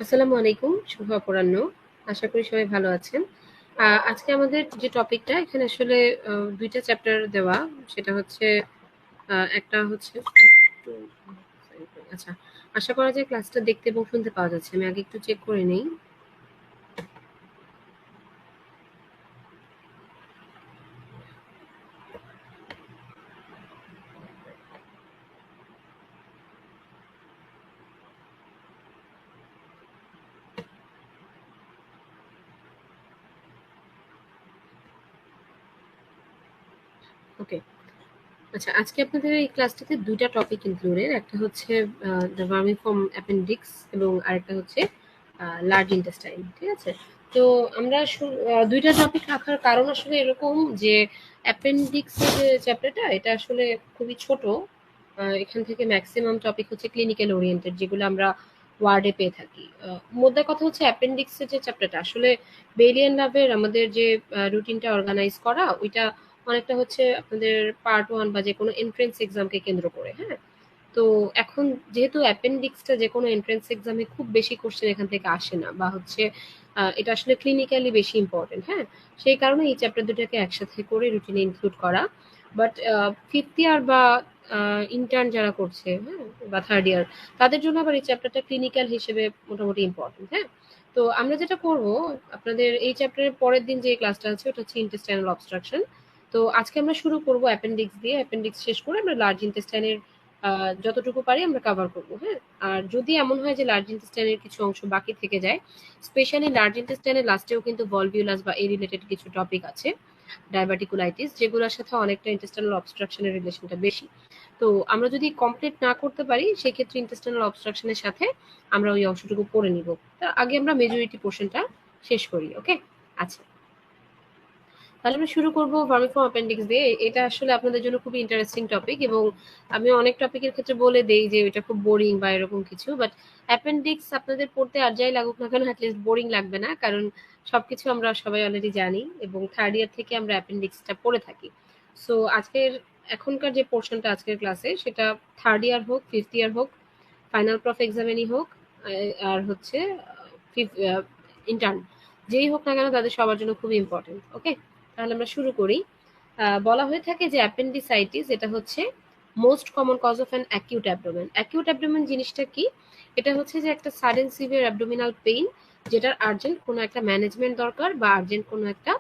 আসসালামু আলাইকুম, শুভ অপরাহ্ন। আশা করি সবাই ভালো আছেন। আজকে আমাদের যে টপিকটা এখানে আসলে ২ টা চ্যাপ্টার দেওয়া। সেটা হচ্ছে একটা হচ্ছে একটু আচ্ছা, আশা করা যায় ক্লাসটা দেখতে এবং শুনতে পাওয়া যাচ্ছে। আমি আগে একটু চেক করে নেই। ওকে। আচ্ছা, আজকে আপনাদের এই ক্লাসটাতে ২ টা টপিক ইনক্লুডেড। একটা হচ্ছে দ্য ভার্মিফর্ম অ্যাপেন্ডিক্স এবং আরেকটা হচ্ছে লার্জ ইন্টেস্টাইন। ঠিক আছে? তো আমরা ২ টা টপিক রাখার কারণ আসলে এরকম যে অ্যাপেন্ডিক্সের যে চ্যাপ্টারটা এটা আসলে খুবই ছোট। এখান থেকে ম্যাক্সিমাম টপিক হচ্ছে ক্লিনিক্যাল ওরিয়েন্টেড যেগুলো আমরা ওয়ার্ডে পেয়ে থাকি। মোদ্দা কথা হচ্ছে অ্যাপেন্ডিক্সের যে চ্যাপ্টারটা আসলে বেরিয়ান লাভের আমাদের যে রুটিনটা অর্গানাইজ করা ওইটা অনেকটা হচ্ছে আপনাদের পার্ট 1 বা যেকোনো এন্ট্রান্স এক্সামকে কেন্দ্র করে, হ্যাঁ? তো এখন যেহেতু অ্যাপেন্ডিক্সটা যেকোনো এন্ট্রান্স এক্সামে খুব বেশি কোশ্চেন এখান থেকে আসে না বা হচ্ছে এটা আসলে ক্লিনিক্যালি বেশি ইম্পর্টেন্ট, হ্যাঁ? সেই কারণে এই চ্যাপ্টার দুটাকে একসাথে করে রুটিনে ইনক্লুড করা। বাট 5th ইয়ার বা ইন্টার্ন যারা করছে, হ্যাঁ? বা 3rd ইয়ার তাদের জন্য আবার এই চ্যাপ্টারটা ক্লিনিক্যাল হিসেবে মোটামুটি ইম্পর্টেন্ট, হ্যাঁ? তো আমরা যেটা করব আপনাদের এই চ্যাপ্টারের পরের দিন যে ক্লাসটা আছে ওটা হচ্ছে ইন্টেস্টাইনাল অবস্ট্রাকশন। তো আজকে আমরা শুরু করব অ্যাপেন্ডিক্স দিয়ে। অ্যাপেন্ডিক্স শেষ করে আমরা লার্জ ইন্টেস্টাইনের যতটুকু পারি আমরা কভার করব, হ্যাঁ? আর যদি এমন হয় যে লার্জ ইন্টেস্টাইনের কিছু অংশ বাকি থেকে যায়, স্পেশালি লার্জ ইন্টেস্টাইনের লাস্টেও কিন্তু ভলভিউলাস বা এই রিলেটেড কিছু টপিক আছে, ডায়াবেটিকুলাইটিস যেগুলোর সাথে অনেকটা ইন্টেস্টাইনাল অবস্ট্রাকশনের রিলেশনটা বেশি। তো আমরা যদি কমপ্লিট না করতে পারি সেক্ষেত্রে ইন্টেস্টাইনাল অবস্ট্রাকশনের সাথে আমরা ওই অংশটুকু পড়ে নিব। তার আগে আমরা মেজরিটি পোর্শনটা শেষ করি, ওকে? আচ্ছা, তাহলে আমরা শুরু করব ভার্মিফর্ম অ্যাপেন্ডিক্স দিয়ে। এটা আসলে আপনাদের জন্য খুবই ইন্টারেস্টিং টপিক এবং আমি অনেক টপিকের ক্ষেত্রে বলে দেই যে এটা খুব বোরিং বা এরকম কিছু। বাট অ্যাপেন্ডিক্স আপনাদের পড়তে আর যাই লাগুক না কেন এটলিস্ট বোরিং লাগবে না। কারণ সবকিছু আমরা সবাই অলরেডি জানি এবং 3rd ইয়ার থেকে আমরা অ্যাপেন্ডিক্সটা পড়ে থাকি। সো এখনকার যে পোর্শনটা আজকের ক্লাসে সেটা 3rd ইয়ার হোক, 5th ইয়ার হোক, ফাইনাল প্রফ এক্সামিনই হোক আর হচ্ছে ইন্টার্ন যেই হোক না কেন তাদের সবার জন্য খুবই ইম্পর্টেন্ট, ওকে? তাহলে আমরা শুরু করি। বলা হয়ে থাকে যে অ্যাপেন্ডিসাইটিস এটা হচ্ছে most common cause of an acute abdomen. Acute abdomen জিনিসটা কি? এটা হচ্ছে যে একটা সাডেন সিভিয়ার অ্যাবডোমিনাল পেইন যেটার আর্জেন্ট কোনো একটা ম্যানেজমেন্ট দরকার বা আর্জেন্ট কোনো একটা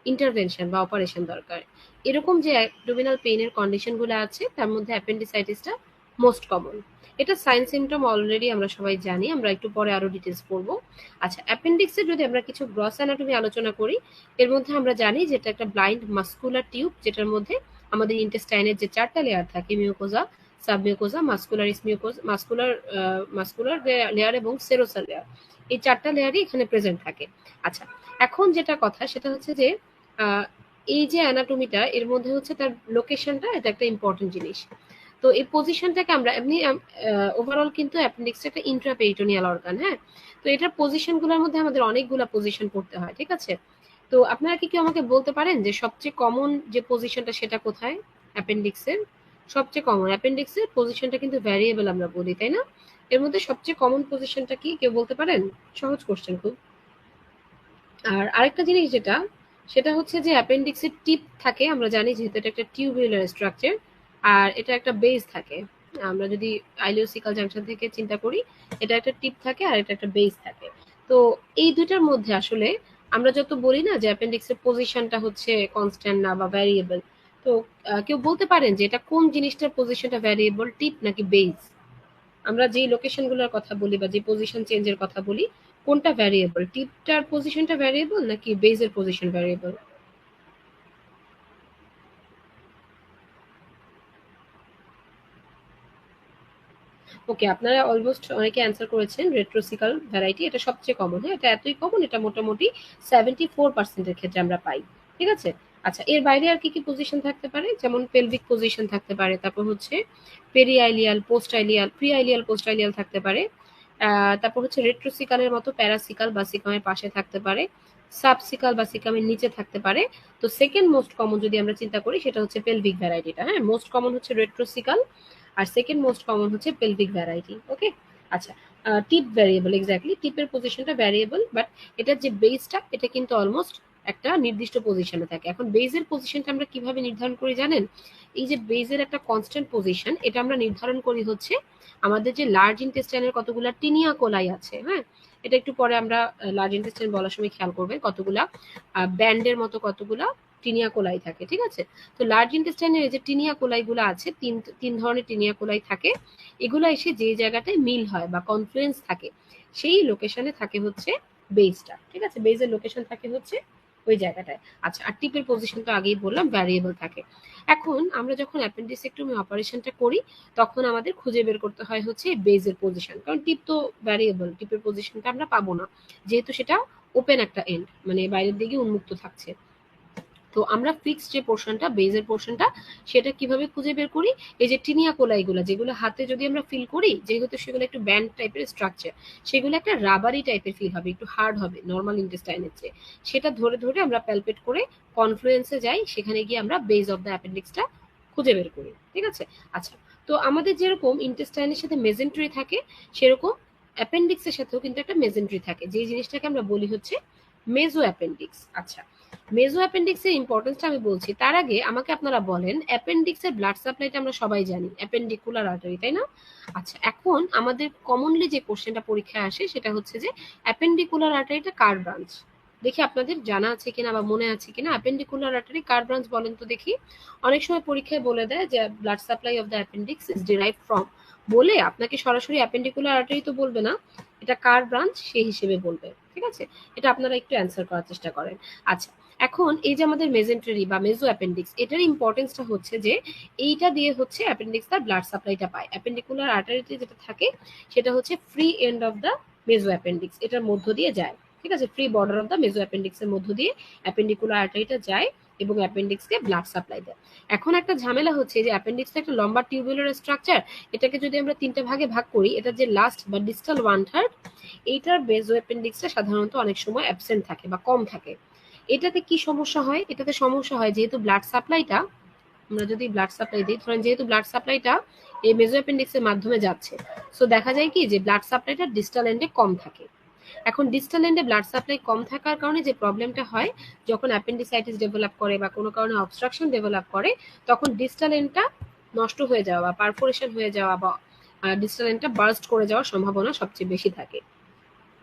ইন্টারভেনশন বা অপারেশন দরকার। এরকম যে অ্যাবডোমিনাল পেইনের কন্ডিশনগুলো আছে তার মধ্যে অ্যাপেন্ডিসাইটিসটা মোস্ট কমন। এটা সাইন সিমটম অলরেডি আমরা সবাই জানি, আমরা একটু পরে আরো ডিটেলস পড়বো। আচ্ছা, অ্যাপেন্ডিক্সে যদি আমরা কিছু গ্রস অ্যানাটমি আলোচনা করি, এর মধ্যে আমরা জানি যে এটা একটা ব্লাইন্ড মাস্কুলার টিউব যেটার মধ্যে আমাদের ইন্টেস্টাইনের যে 4টা লেয়ার থাকে mucosa, সাবমিউকোজা, muscularis mucosa, muscular layer এবং সেরোসাল লেয়ার। এই 4টা লেয়ারই এখানে প্রেজেন্ট থাকে। আচ্ছা, এখন যেটা কথা সেটা হচ্ছে যে আহ, এই যে অ্যানাটমিটা এর মধ্যে হচ্ছে তার লোকেশনটা এটা একটা ইম্পর্টেন্ট জিনিস। তো এই পজিশনটাকে আমরা এমনি ওভারঅল কিন্তু অ্যাপেন্ডিক্স একটা ইন্ট্রাপেরিটোনিয়াল অর্গান, হ্যাঁ? তো এটার পজিশনগুলোর মধ্যে আমাদের অনেকগুলা পজিশন পড়তে হয়, ঠিক আছে? তো আপনারা কি কেউ আমাকে বলতে পারেন যে সবচেয়ে কমন যে পজিশনটা সেটা কোথায় অ্যাপেন্ডিক্সের? সবচেয়ে কমন অ্যাপেন্ডিক্সের পজিশনটা কিন্তু ভ্যারিয়েবল আমরা বলি, তাই না? এর মধ্যে সবচেয়ে কমন পজিশনটা কি কেউ বলতে পারেন? সহজ কোশ্চেন খুব। আর আরেকটা জিনিস যেটা সেটা হচ্ছে যে অ্যাপেন্ডিক্সের টিপ থাকে, আমরা জানি যেহেতু এটা একটা টিউবুলার স্ট্রাকচার আর এটা একটা বেস থাকে। আমরা যদি আইলিওসিকাল জাংশন থেকে চিন্তা করি, এটা একটা টিপ থাকে আর এটা একটা বেস থাকে। তো এই দুইটার মধ্যে আসলে আমরা যত বলি না যে অ্যাপেন্ডিক্সের পজিশনটা হচ্ছে কনস্ট্যান্ট না বা ভ্যারিয়েবল, তো কেউ বলতে পারেন যে এটা কোন জিনিসটার পজিশনটা ভ্যারিয়েবল, টিপ নাকি বেস? আমরা যেই লোকেশনগুলোর কথা বলি বা যে পজিশন চেঞ্জের কথা বলি কোনটা ভ্যারিয়েবল, টিপটার পজিশনটা ভ্যারিয়েবল নাকি বেজের পজিশন ভ্যারিয়েবল? ওকে, আপনারা অলমোস্ট অনেকে অ্যান্সার করেছেন রেট্রোসিকাল ভ্যারাইটি, এটা সবচেয়ে কমন, হ্যাঁ? এটা এতই কমন এটা মোটামুটি 74% ক্ষেত্রে আমরা পাই, ঠিক আছে? আচ্ছা, এর বাইরে আর কি কি পজিশন থাকতে পারে? যেমন পেলভিক পজিশন থাকতে পারে, তারপর হচ্ছে periileal, post ileal, pre ileal, post ileal থাকতে পারে। তারপর হচ্ছে রেট্রোসিকালের মতো প্যারাসিকাল বা সিকামের পাশে থাকতে পারে, সাবসিকাল বা সিকামের নিচে থাকতে পারে। তো সেকেন্ড মোস্ট কমন যদি আমরা চিন্তা করি সেটা হচ্ছে পেলভিক ভ্যারাইটিটা, হ্যাঁ? মোস্ট কমন হচ্ছে রেট্রোসিকাল আর সেকেন্ড মোস্ট কমন হচ্ছে পেলভিক ভ্যারাইটি, ওকে? আচ্ছা, টিপ ভ্যারিয়েবল, এক্স্যাক্টলি টিপের পজিশনটা ভ্যারিয়েবল, বাট এটার যে বেসটা এটা কিন্তু অলমোস্ট একটা নির্দিষ্ট পজিশনে থাকে। এখন বেজের পজিশনটা আমরা কিভাবে নির্ধারণ করি জানেন? এই যে বেজের একটা কনস্ট্যান্ট পজিশন, এটা আমরা নির্ধারণ করি হচ্ছে আমাদের যে লার্জ ইন্টেস্টাইনের কতগুলা টিনিয়া কোলাই আছে, হ্যাঁ, এটা একটু পরে আমরা লার্জ ইন্টেস্টাইন বলার সময় খেয়াল করবেন কতগুলা ব্যান্ডের মতো কতগুলা টিনিয়া কোলাই থাকে, ঠিক আছে? তো লার্জ ইন্টেস্টাইনের যে টিনিয়া কোলাই গুলো আছে, তিন তিন ধরনের টিনিয়া কোলাই থাকে। এগুলো এসে যে জায়গাটায় মিল হয় বা কনফ্লুয়েন্স থাকে সেই লোকেশনে থাকে হচ্ছে বেসটা, ঠিক আছে? বেসের লোকেশন থাকে হচ্ছে ওই জায়গাটায়। আচ্ছা, আর টিপের পজিশন তো আগেই বললাম ভ্যারিয়েবল থাকে। এখন আমরা যখন অ্যাপেন্ডিসেক্টমি অপারেশনটা করি তখন আমাদের খুঁজে বের করতে হয় হচ্ছে বেসের পজিশন, কারণ টিপ তো ভ্যারিয়েবল, টিপের পজিশনটা আমরা পাবো না যেহেতু সেটা ওপেন একটা এন্ড, মানে বাইরের দিকে উন্মুক্ত থাকছে। তো আমরা ফিক্স যে পোর্শনটা, বেজের পোর্শনটা, সেটা কিভাবে খুঁজে বের করি? এই যে টিনিয়া কোলাইগুলো যেগুলো হাতে যদি আমরা ফিল করি, যেহেতু সেগুলো একটু ব্যান্ড টাইপের স্ট্রাকচার, সেগুলো একটা রাবারি টাইপের ফিল হবে, একটু হার্ড হবে নর্মাল ইন্টেস্টাইনের চেয়ে। সেটা ধরে ধরে আমরা প্যালপেট করে কনফ্লুয়েন্সে যাই, সেখানে গিয়ে আমরা বেজ অফ দ্য অ্যাপেন্ডিক্সটা খুঁজে বের করি, ঠিক আছে? আচ্ছা, তো আমাদের যেরকম ইন্টেস্টাইনের সাথে মেজেন্ট্রি থাকে, সেরকম অ্যাপেন্ডিক্সের সাথেও কিন্তু একটা মেজেন্ট্রি থাকে, যে জিনিসটাকে আমরা বলি হচ্ছে মেজো অ্যাপেন্ডিক্স। আচ্ছা, মেজো অ্যাপেন্ডিক্সের ইম্পর্টেন্সটা আমি বলছি, তার আগে আমাকে আপনারা বলেন অ্যাপেন্ডিক্সের ব্লাড সাপ্লাইটা আমরা সবাই জানি অ্যাপেন্ডিকুলার আর্টারি, তাই না? আচ্ছা, এখন আমাদের কমনলি যে কোশ্চেনটা পরীক্ষায় আসে সেটা হচ্ছে যে অ্যাপেন্ডিকুলার আর্টারিটা কার ব্রাঞ্চ? দেখি আপনাদের জানা আছে কিনা বা মনে আছে কিনা, অ্যাপেন্ডিকুলার আর্টারি কার ব্রাঞ্চ বলেন তো দেখি। অনেক সময় পরীক্ষায় বলে দেয় যে blood supply of the appendix is derive from, বলে আপনাকে সরাসরি অ্যাপেন্ডিকুলার আর্টারি তো বলবে না, এটা কার ব্রাঞ্চ সেই হিসেবে বলবে, ঠিক আছে? এটা আপনারা একটু অ্যান্সার করার চেষ্টা করেন। আচ্ছা, এখন এই যে আমাদের মেজেন্টারি বা মেজো অ্যাপেন্ডিক্স, এটার ইম্পর্টেন্সটা হচ্ছে যে এইটা দিয়ে হচ্ছে অ্যাপেন্ডিক্স তার ব্লাড সাপ্লাইটা পায়। অ্যাপেন্ডিকুলার আর্টারিতে যেটা থাকে সেটা হচ্ছে ফ্রি এন্ড অফ দ্য মেজো অ্যাপেন্ডিক্স, এটার মধ্য দিয়ে যায়, ঠিক আছে? ফ্রি বর্ডার অফ দ্য মেজো অ্যাপেন্ডিক্স এর মধ্য দিয়ে অ্যাপেন্ডিকুলার আর্টারিটা যায় এবং অ্যাপেন্ডিক্সকে ব্লাড সাপ্লাই দেয়। এখন একটা ঝামেলা হচ্ছে যে অ্যাপেন্ডিক্সটা একটা লম্বা টিউবুলার স্ট্রাকচার, এটাকে যদি আমরা তিনটা ভাগে ভাগ করি, এটার যে লাস্ট বা ডিস্টাল 1/3, এইটার মেজো অ্যাপেন্ডিক্সটা সাধারণত অনেক সময় অ্যাবসেন্ট থাকে বা কম থাকে। এটাতে কি সমস্যা হয়? এটাতে সমস্যা হয় যেহেতু ব্লাড সাপ্লাইটা, আমরা যদি ব্লাড সাপ্লাই দিই, ধরেন যেহেতু ব্লাড সাপ্লাইটা এই মেজো অ্যাপেন্ডিক্সের মাধ্যমে যাচ্ছে, সো দেখা যায় কি যে ব্লাড সাপ্লাইটা ডিস্টাল এন্ডে কম থাকে। এখন ডিস্টাল এন্ডে ব্লাড সাপ্লাই কম থাকার কারণে যে প্রবলেমটা হয়, যখন অ্যাপেন্ডিসাইটিস ডেভেলপ করে বা কোনো কারণে অবস্ট্রাকশন ডেভেলপ করে, তখন ডিস্টাল এন্ডটা নষ্ট হয়ে যাওয়া বা পারফোরেশন হয়ে যাওয়া বা ডিস্টাল এন্ডটা বার্স্ট করে যাওয়ার সম্ভাবনা সবচেয়ে বেশি থাকে।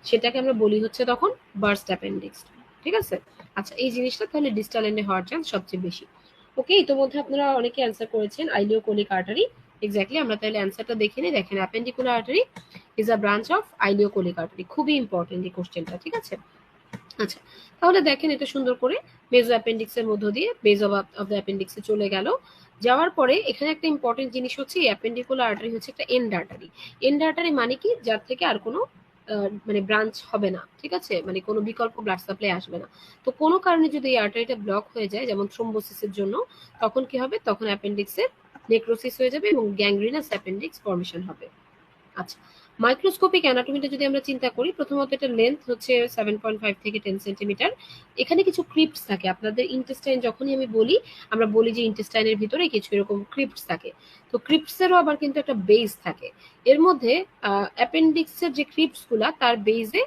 সেটাকে আমরা বলি হচ্ছে তখন বার্স্ট অ্যাপেন্ডিক্স, ঠিক আছে? আচ্ছা, এই জিনিসটা তাহলে ডিস্টাল এন্ডে হওয়ার চান্স সবচেয়ে বেশি। ওকে, ইতোমধ্যে আপনারা অনেকে অ্যান্সার করেছেন আইলিওকোলিক আর্টারি। এক্স্যাক্টলি, আমরা তাহলে অ্যান্সারটা দেখে নিই। দেখেন, appendicular artery is a branch of ileocolic artery. খুবই ইম্পর্টেন্ট এই কোশ্চেনটা, ঠিক আছে? আচ্ছা, তাহলে দেখেন এটা সুন্দর করে মেজো অ্যাপেন্ডিক্সের মধ্য দিয়ে বেজ অফ দ্য অ্যাপেন্ডিক্সে চলে গেল। যাওয়ার পরে এখানে একটা ইম্পর্টেন্ট জিনিস হচ্ছে এই অ্যাপেন্ডিকুলার আর্টারি হচ্ছে একটা এন্ড আর্টারি। এন্ড আর্টারি মানে কি? যার থেকে আর কোনো মানে ব্রাঞ্চ হবে না, ঠিক আছে? মানে কোনো বিকল্প ব্লাড সাপ্লাই আসবে না। তো কোনো কারণে যদি এই আর্টারিটা ব্লক হয়ে যায়, যেমন থ্রোম্বোসিসের জন্য, তখন কি হবে? তখন অ্যাপেন্ডিক্সের নেক্রোসিস হয়ে যাবে এবং গ্যাংগ্রিনাস অ্যাপেন্ডিক্স ফর্মেশন হবে। আচ্ছা, মাইক্রোস্কোপিক অ্যানাটমিটা যদি আমরা চিন্তা করি, প্রথমত এটা লেন্থ হচ্ছে 7.5 থেকে 10 সেন্টিমিটার। এখানে কিছু ক্রিপ্টস থাকে। আপনাদের ইন্টেস্টাইন যখনই আমি বলি, আমরা বলি যে ইন্টেস্টাইনের ভিতরে কিছু এরকম ক্রিপ্টস থাকে। তো ক্রিপ্টসেরও আবার কিন্তু একটা বেস থাকে। এর মধ্যে অ্যাপেন্ডিক্সের যে ক্রিপ্টস গুলা, তার বেসে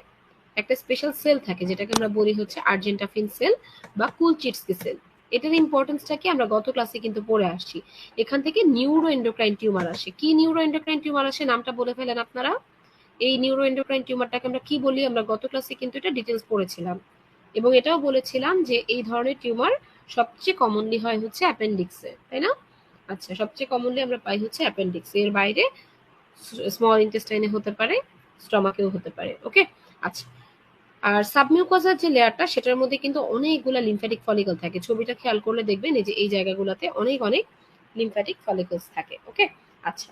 একটা স্পেশাল সেল থাকে যেটাকে আমরা বলি হচ্ছে আর্জেন্টাফিন সেল বা কুলচিটস্কি সেল। এটার ইম্পর্টেন্সটা কি আমরা গত ক্লাসে কিন্তু পড়ে আসছি। এখান থেকে নিউরো এন্ডোক্রাইন টিউমার আসে। কি নিউরো এন্ডোক্রাইন টিউমার আসে? নামটা বলে ফেলেন আপনারা। এই নিউরো এন্ডোক্রাইন টিউমারটাকে আমরা কি বলি? আমরা গত ক্লাসে কিন্তু এটা ডিটেলস পড়েছিলাম এবং এটাও বলেছিলাম যে এই ধরনের টিউমার সবচেয়ে কমনলি হয় হচ্ছে অ্যাপেন্ডিক্সে, তাই না? আচ্ছা, সবচেয়ে কমনলি আমরা পাই হচ্ছে অ্যাপেন্ডিক্স, এর বাইরে স্মল ইন্টেস্টাইনে হতে পারে, স্টমাকেও হতে পারে। ওকে, আচ্ছা। আর সাবমিউকোজার যে লেয়ারটা, সেটার মধ্যে কিন্তু অনেকগুলা লিম্ফ্যাটিক ফলিকল থাকে। ছবিটা খেয়াল করলে দেখবেন এই যে এই জায়গাগুলোতে অনেক অনেক লিম্ফ্যাটিক ফলিকলস থাকে। ওকে, আচ্ছা,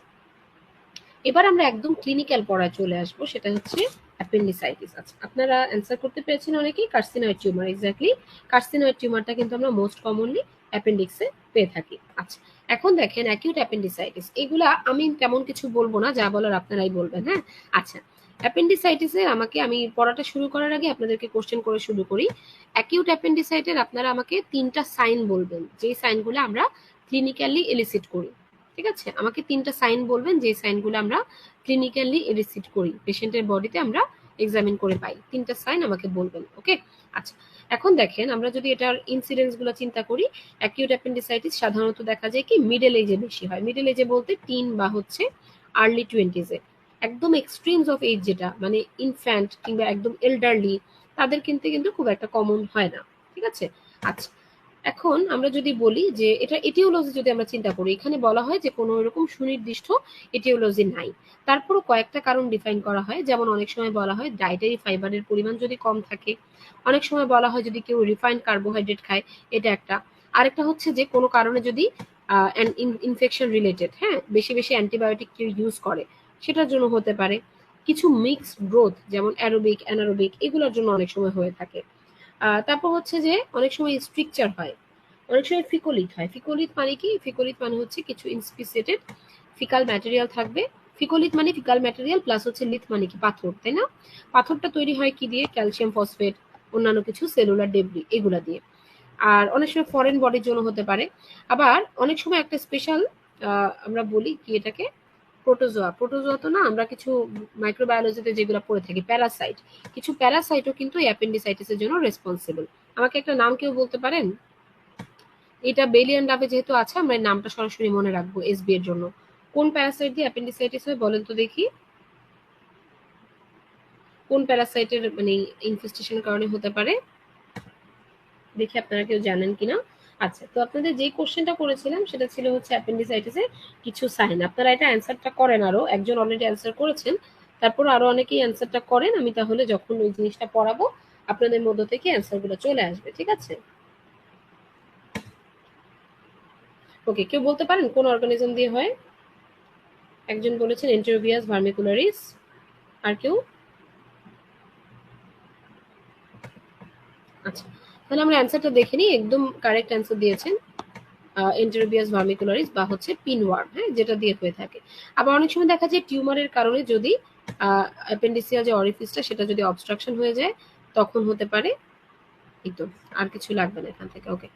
এবার আমরা একদম ক্লিনিক্যাল পড়ায় চলে আসবো, সেটা হচ্ছে অ্যাপেন্ডিসাইটিস। আচ্ছা, আপনারা অ্যান্সার করতে পেরেছেন অনেকেই কার্সিনয়েড টিউমার। এক্স্যাক্টলি, কার্সিনয়েড টিউমারটা কিন্তু আমরা মোস্ট কমনলি অ্যাপেন্ডিক্সে পেয়ে থাকি। আচ্ছা, এখন দেখেন অ্যাকিউট অ্যাপেন্ডিসাইটিস, এগুলা আমি তেমন কিছু বলবো না, যা বলার আপনারাই বলবেন, হ্যাঁ? আচ্ছা, অ্যাপেন্ডিসাইটিসের আমি পড়াটা শুরু করার আগে আপনাদেরকে কোশ্চেন করে শুরু করি। অ্যাকিউট অ্যাপেন্ডিসাইটের আপনারা আমাকে 3টা সাইন বলবেন, যেই সাইনগুলো আমরা ক্লিনিক্যালি এলিসিট করি। ঠিক আছে? আমাকে ৩টা সাইন বলবেন যে সাইনগুলো আমরা ক্লিনিক্যালি এলিসিট করি, পেশেন্টের বডিতে আমরা এক্সামিন করে পাই। ৩টা সাইন আমাকে বলবেন। ওকে? আচ্ছা, এখন দেখেন আমরা যদি এটার ইনসিডেন্স গুলো চিন্তা করি, অ্যাকিউট অ্যাপেন্ডিসাইটিস সাধারণত দেখা যায় কি মিডল এজে বেশি হয়। মিডল এজে বলতে টিন বা হচ্ছে আর্লি 20s এ। একদম এক্সট্রিমস অফ এজ যেটা মানে ইনফ্যান্ট কিংবা একদম এল্ডারলি তাদের কিন্তু খুব একটা কমন হয় না। ঠিক আছে? আচ্ছা, এখন আমরা যদি বলি যে এটা এটিওলজি যদি আমরা চিন্তা করি, এখানে বলা হয় যে কোনো এরকম সুনির্দিষ্ট এটিওলজি নাই। তারপরও কয়েকটা কারণ ডিফাইন করা হয়, যেমন অনেক সময় বলা হয় ডায়েটারি ফাইবারের পরিমাণ যদি কম থাকে, অনেক সময় বলা হয় যদি কেউ রিফাইন্ড কার্বোহাইড্রেট খায়, এটা একটা। আরেকটা হচ্ছে যে কোনো কারণে যদি ইনফেকশন রিলেটেড, হ্যাঁ, বেশি বেশি অ্যান্টিবায়োটিক কেউ ইউজ করে, সেটার জন্য হতে পারে। কিছু মিক্সড গ্রোথ যেমন অ্যারোবিক অ্যানারোবিক এগুলোর জন্য অনেক সময় হয়ে থাকে। তারপর হচ্ছে যে অনেক সময় স্ট্রিকচার হয়, অনেক সময় ফিকোলিথ হয়। ফিকোলিথ মানে কি? ফিকোলিথ মানে হচ্ছে কিছু ইনস্পিসিয়েটেড ফিকাল ম্যাটেরিয়াল থাকবে। ফিকোলিথ মানে ফিকাল ম্যাটেরিয়াল প্লাস হচ্ছে লিথ মানে কি পাথর, তাই না? পাথরটা তৈরি হয় কি দিয়ে? ক্যালসিয়াম ফসফেট, অন্যান্য কিছু সেলুলার ডেব্রি এগুলা দিয়ে। আর অনেক সময় ফরেন বডির জন্য হতে পারে। আবার অনেক সময় একটা স্পেশাল আমরা বলি কি এটাকে প্রোটোজোয়া। প্রোটোজোয়া তো না, আমরা কিছু মাইক্রোবায়োলজিতে যেগুলো পড়ে থাকি প্যারাসাইট, কিছু প্যারাসাইটও কিন্তু এই অ্যাপেন্ডিসাইটিসের জন্য রেসপন্সিবল। আমাকে একটা নাম কেউ বলতে পারেন? এটা বেলিয়ান ডাবে যেহেতু আছে আমরা এই নামটা সরাসরি মনে রাখবো এসবি এর জন্য। কোন প্যারাসাইট দিয়ে অ্যাপেন্ডিসাইটিস হয় বলেন তো দেখি? কোন প্যারাসাইটের মানে ইনফেস্টেশনের কারণে হতে পারে? দেখি আপনারা কেউ জানেন কিনা। আচ্ছা, তো আপনাদের যে কোশ্চেনটা করেছিলাম সেটা ছিল হচ্ছে অ্যাপেন্ডিসাইটিসের কিছু সাইন। আপনারা এটা অ্যান্সারটা করেন, আরো একজন অলরেডি অ্যান্সার করেছেন, তারপর আরো অনেকেই অ্যান্সারটা করেন। আমি তাহলে যখন ওই জিনিসটা পড়াবো আপনাদের মধ্য থেকে অ্যান্সারগুলো চলে আসবে। ঠিক আছে? ওকে, কেউ বলতে পারেন কোন অর্গানিজম দিয়ে হয়? একজন বলেছেন এন্টেরোবিয়াস ভার্মিকুলারিস। আর কেউ? আচ্ছা, তাহলে আমরা অ্যান্সারটা দেখে নিই। একদম কারেক্ট অ্যান্সার দিয়েছেন এন্টেরোবিয়াস ভার্মিকুলারিস বা হচ্ছে পিনওয়ার্ম, হ্যাঁ, যেটা দিয়ে হয়ে থাকে। আবার অনেক সময় দেখা যায় টিউমারের কারণে যদি অ্যাপেন্ডিসিয়াল যে অরিফিসটা সেটা যদি অবস্ট্রাকশন হয়ে যায় তখন হতে পারে। এই তো, আর কিছু লাগবে না এখান থেকে। ওকে,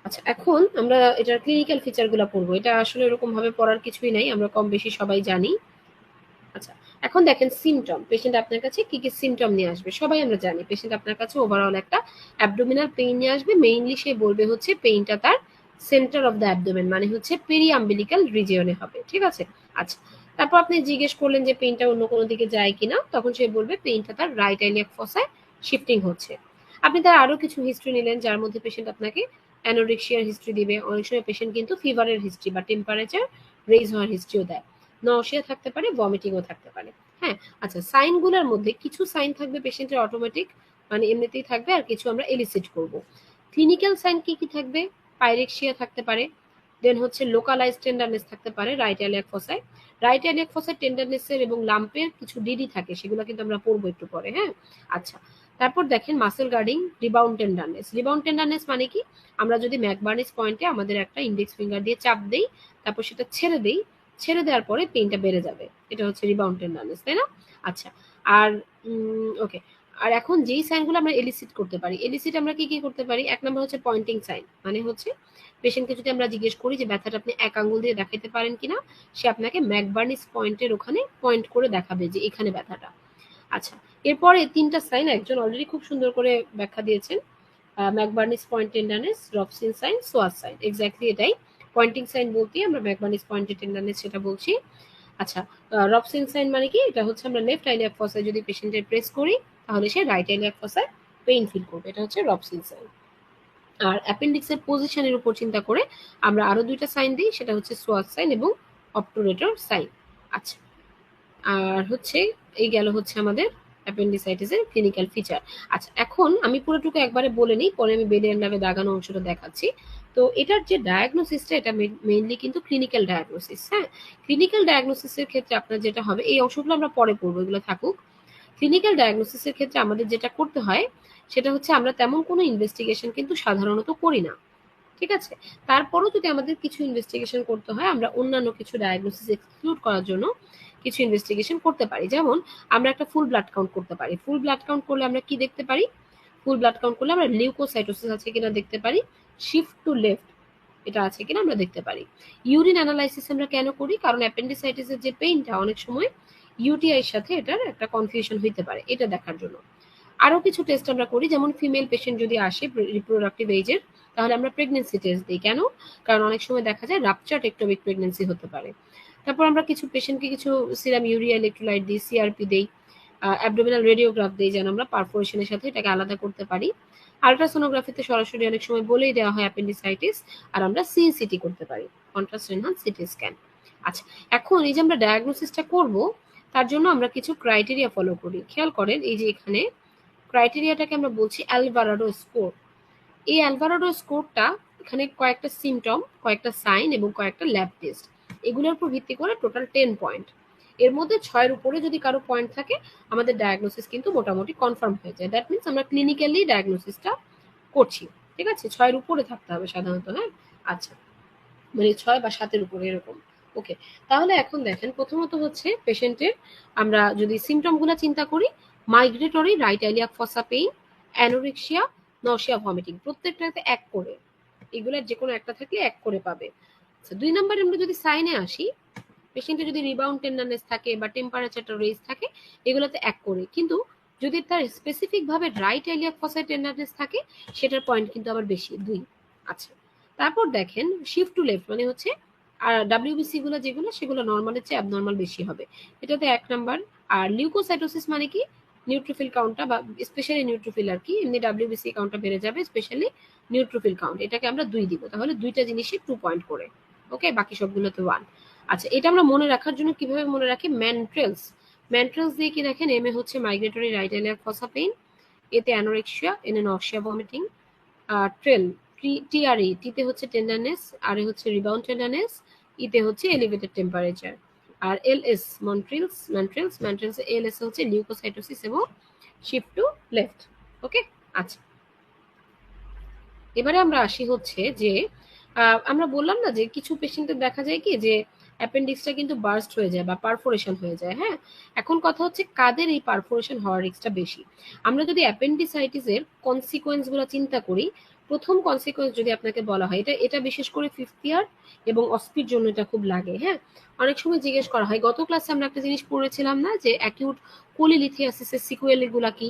আচ্ছা, এখন আমরা এটার ক্লিনিক্যাল ফিচারগুলো পড়বো। এটা আসলে এরকম ভাবে পড়ার কিছুই নাই, আমরা কম বেশি সবাই জানি। আচ্ছা, এখন দেখেন সিমটম। পেশেন্ট আপনার কাছে কি কি সিমটম নিয়ে আসবে? সবাই আমরা জানি পেশেন্ট আপনার কাছে ওভারঅল একটা অ্যাবডোমিনাল পেইন নিয়ে আসবে। মেইনলি সে বলবে হচ্ছে পেইনটা তার সেন্টার অফ দ্য অ্যাবডোমেন মানে হচ্ছে পেরিয়াম্বিলিক্যাল রিজিয়নে হবে। ঠিক আছে? আচ্ছা, তারপর আপনি জিজ্ঞেস করলেন যে পেইনটা অন্য কোনো দিকে যায় কিনা, তখন সে বলবে পেইনটা তার রাইট ইলিয়াক ফসায় শিফটিং হচ্ছে। আপনি তার আরো কিছু হিস্ট্রি নিলেন, যার মধ্যে পেশেন্ট আপনাকে অ্যানোরেক্সিয়ার হিস্ট্রি দিবে। অনেক সময় পেশেন্ট কিন্তু ফিভারের হিস্ট্রি বা টেম্পারেচার রেজ হওয়ার হিস্ট্রিও দেয়। নওশিয়া থাকতে পারে, ভমিটিংও থাকতে পারে। হ্যাঁ, আচ্ছা, সাইনগুলোর মধ্যে কিছু সাইন থাকবে পেশেন্টের অটোমেটিক, মানে এমনিতেই থাকবে, আর কিছু আমরা এলিসিট করব। ক্লিনিক্যাল সাইন কি কি থাকবে? পাইরেক্সিয়া থাকতে পারে, দেন হচ্ছে লোকালাইজ টেন্ডারনেস থাকতে পারে রাইট ইলিয়াক ফসায়। রাইট ইলিয়াক ফসায় টেন্ডারনেসের এবং লাম্পের কিছু ডিডি থাকে, সেগুলো কিন্তু আমরা পড়বো একটু পরে। হ্যাঁ, আচ্ছা, তারপর দেখেন muscle guarding rebound tenderness. Rebound tenderness মানে কি? আমরা যদি ম্যাকবার্নিস পয়েন্টে আমাদের একটা ইন্ডেক্স ফিঙ্গার দিয়ে চাপ দেই, তারপর সেটা ছেড়ে দেই, ছেড়ে দেওয়ার পরে পেইনটা বেড়ে যাবে, এটা হচ্ছে রিবাউন্ড টেন্ডারনেস, তাই না? আচ্ছা, আর ওকে, আর এখন যেই সাইনগুলো আমরা এলিসিট করতে পারি, এলিসিট আমরা কি কি করতে পারি? এক নম্বর হচ্ছে পয়েন্টিং সাইন, মানে হচ্ছে পেশেন্টকে যদি আমরা জিজ্ঞেস করি যে ব্যথাটা আপনি এক আঙ্গুল দিয়ে দেখাতে পারেন কিনা, সে আপনাকে ম্যাকবার্নিস পয়েন্টের ওখানে পয়েন্ট করে দেখাবে যে এখানে ব্যথাটা। আচ্ছা, এরপরে ৩টা সাইন একজন অলরেডি খুব সুন্দর করে ব্যাখ্যা দিয়েছেন। McBurney's point tenderness, Rovsing sign, psoas sign, exactly এটাই। পয়েন্টিং সাইন বলতেই আমরা ম্যাকবার্নিস পয়েন্টের টেন্ডারনেস সেটা বলছি। আচ্ছা, রবসিন সাইন মানে কি? এটা হচ্ছে আমরা লেফট ইলিয়াক ফসায় যদি পেশেন্টের প্রেস করি তাহলে সে রাইট ইলিয়াক ফসায় পেইন ফিল করবে, এটা হচ্ছে রবসিন সাইন। আর অ্যাপেন্ডিক্সের পজিশনের উপর চিন্তা করে আমরা আরো 2টা সাইন দিই, সেটা হচ্ছে সোয়াস সাইন এবং অবটুরেটর সাইন। আচ্ছা, আর হচ্ছে এই গেল হচ্ছে আমাদের অ্যাপেন্ডিসাইটিসের ক্লিনিক্যাল ফিচার। আচ্ছা, এখন আমি পুরোটুকু একবারে বলে নিই, পরে আমি বেলিয়ান নামে দাগানো অংশটা দেখাচ্ছি। তো এটার যে ডায়াগনোসিসটা, এটা মেইনলি কিন্তু ক্লিনিক্যাল ডায়াগনোসিস। হ্যাঁ, ক্লিনিক্যাল ডায়াগনোসিসের ক্ষেত্রে আপনার যেটা হবে, এই অংশগুলো আমরা পরে পড়বো, এগুলো থাকুক। ক্লিনিক্যাল ডায়াগনোসিসের ক্ষেত্রে আমাদের যেটা করতে হয় সেটা হচ্ছে আমরা তেমন কোনো ইনভেস্টিগেশন কিন্তু সাধারণত করি না। ঠিক আছে? তারপরও যদি আমাদের কিছু ইনভেস্টিগেশন করতে হয়, আমরা অন্যান্য কিছু ডায়াগনোসিস এক্সক্লুড করার জন্য কিছু ইনভেস্টিগেশন করতে পারি। যেমন আমরা একটা ফুল ব্লাড কাউন্ট করতে পারি। ফুল ব্লাড কাউন্ট করলে আমরা কি দেখতে পারি? ফুল ব্লাড কাউন্ট করলে আমরা লিউকোসাইটোসিস আছে কিনা দেখতে পারি। শিফট টু লেফট এটা আছে কিনা আমরা দেখতে পারি। ইউরিন অ্যানালাইসিস আমরা কেন করি? কারণ অ্যাপেন্ডিসাইটিসের যে পেইনটা অনেক সময় ইউটিআই এর সাথে এটার একটা কনফিউশন হইতে পারে, এটা দেখার জন্য। আরো কিছু টেস্ট আমরা করি, যেমন ফিমেল পেশেন্ট যদি আসে রিপ্রোডাক্টিভ এজের, তাহলে আমরা প্রেগনেন্সি টেস্ট দিই। কেন? কারণ অনেক সময় দেখা যায় রাপচার্ড একটোপিক প্রেগনেন্সি হতে পারে। তারপর আমরা কিছু পেশেন্টকে কিছু সিরাম ইউরিয়া ইলেক্ট্রোলাইট দিই, সিআরপি দেই, অ্যাবডোমিনাল রেডিওগ্রাফ দিই, যেন আমরা পারফোরেশনের সাথে এটাকে আলাদা করতে পারি। আলট্রাসোনোগ্রাফিতে সরাসরি অনেক সময় বলেই দেওয়া হয় অ্যাপেন্ডিসাইটিস, আর আমরা সিইসিটি করতে পারি, কন্ট্রাস্ট এনহান্স সিটি স্ক্যান। আচ্ছা, এখন এই যে আমরা ডায়াগনোসিসটা করব, তার জন্য আমরা কিছু ক্রাইটেরিয়া ফলো করি। খেয়াল করেন, এই যে এখানে ক্রাইটেরিয়াটাকে আমরা বলছি অ্যালভারাডো স্কোর। এই অ্যালভারাডো স্কোরটা এখানে কয়েকটা সিমটম, কয়েকটা সাইন এবং কয়েকটা ল্যাব টেস্ট, এগুলোর উপর ভিত্তি করে টোটাল 10 পয়েন্ট। এর মধ্যে 6 এর উপরে যদি কারো পয়েন্ট থাকে, আমাদের ডায়াগনোসিস কিন্তু মোটামুটি কনফার্ম হয়ে যায়। দ্যাট মিনস আমরা ক্লিনিক্যালি ডায়াগনোসিসটা করছি। ঠিক আছে, 6 এর উপরে থাকতে হবে সাধারণত। হ্যাঁ, আচ্ছা, মানে 6 বা 7 এর উপরে এরকম। ওকে, তাহলে এখন দেখেন, প্রথমত হচ্ছে পেশেন্টের আমরা যদি সিমটমগুলো চিন্তা করি, migratory right iliac fossa pain, anorexia, nausea, vomiting, প্রত্যেকটাতে এক করে, এগুলোর যে কোনো একটা থাকলে এক করে পাবে। আচ্ছা, 2 নম্বরে আমরা যদি সাইনে আসি, পেশেন্টের যদি রিবাউন্ড টেন্ডারনেস থাকে বা টেম্পারেচারটা রেজ থাকে, এগুলোতে এক করে। কিন্তু যদি তার স্পেসিফিক ভাবে রাইট ইলিয়াক ফসায় টেন্ডারনেস থাকে, সেটার পয়েন্ট কিন্তু আবার বেশি, 2। আচ্ছা, তারপর দেখেন শিফট টু লেফট, মানে হচ্ছে আর ডাব্লিউবিসি গুলো যেগুলো, সেগুলো নর্মালের চেয়ে অ্যাবনর্মাল বেশি হবে, এটাতে 1 নাম্বার। আর লিউকোসাইটোসিস মানে কি? নিউট্রোফিল কাউন্টটা, বা স্পেশালি নিউট্রোফিল আর কি, এমনি ডাব্লিউবিসি কাউন্টটা বেড়ে যাবে, স্পেশালি নিউট্রোফিল কাউন্ট, এটাকে আমরা 2 দিব। তাহলে দুইটা জিনিসই 2 পয়েন্ট করে। ওকে, বাকি সবগুলোতে 1। আচ্ছা, এটা আমরা মনে রাখার জন্য কিভাবে মনে রাখি? ম্যান্ট্রেলস। ম্যান্ট্রেলস দিয়ে কি দেখেন, এম এ হচ্ছে migratory right iliac fossa pain, এতে অ্যানোরেক্সিয়া, এনে নশিয়া ভমিটিং। ট্রেল, টিআরই, টিতে হচ্ছে টেন্ডারনেস, আর এ হচ্ছে রিবাউন্ড টেন্ডারনেস, ইতে হচ্ছে এলিভেটেড টেম্পারেচার। আর এলএস মন্ট্রিলস, ম্যান্ট্রেলস, ম্যান্ট্রেলস এলএস হচ্ছে লিউকোসাইটোসিস এবং শিফট টু লেফট। ওকে, আচ্ছা, এবারে আমরা আসি হচ্ছে যে আমরা বললাম না যে কিছু পেশেন্টের দেখা যায় কি যে অ্যাপেন্ডিক্সটা কিন্তু বার্স্ট হয়ে যায় বা পারফোরেশন হয়ে যায়। হ্যাঁ, এখন কথা হচ্ছে কাদের এই পারফোরেশন হওয়ার রিস্কটা বেশি। আমরা যদি অ্যাপেন্ডিসাইটিসের কনসিকোয়েন্স গুলো চিন্তা করি, প্রথম কনসিকোয়েন্স যদি আপনাকে বলা হয়, এটা এটা বিশেষ করে 5th ইয়ার এবং অস্পির জন্য এটা খুব লাগে। হ্যাঁ, অনেক সময় জিজ্ঞেস করা হয়, গত ক্লাসে আমরা একটা জিনিস পড়েছিলাম না যে অ্যাকিউট কোলিলিথিয়াসিসের সিকুয়েলি গুলা কি,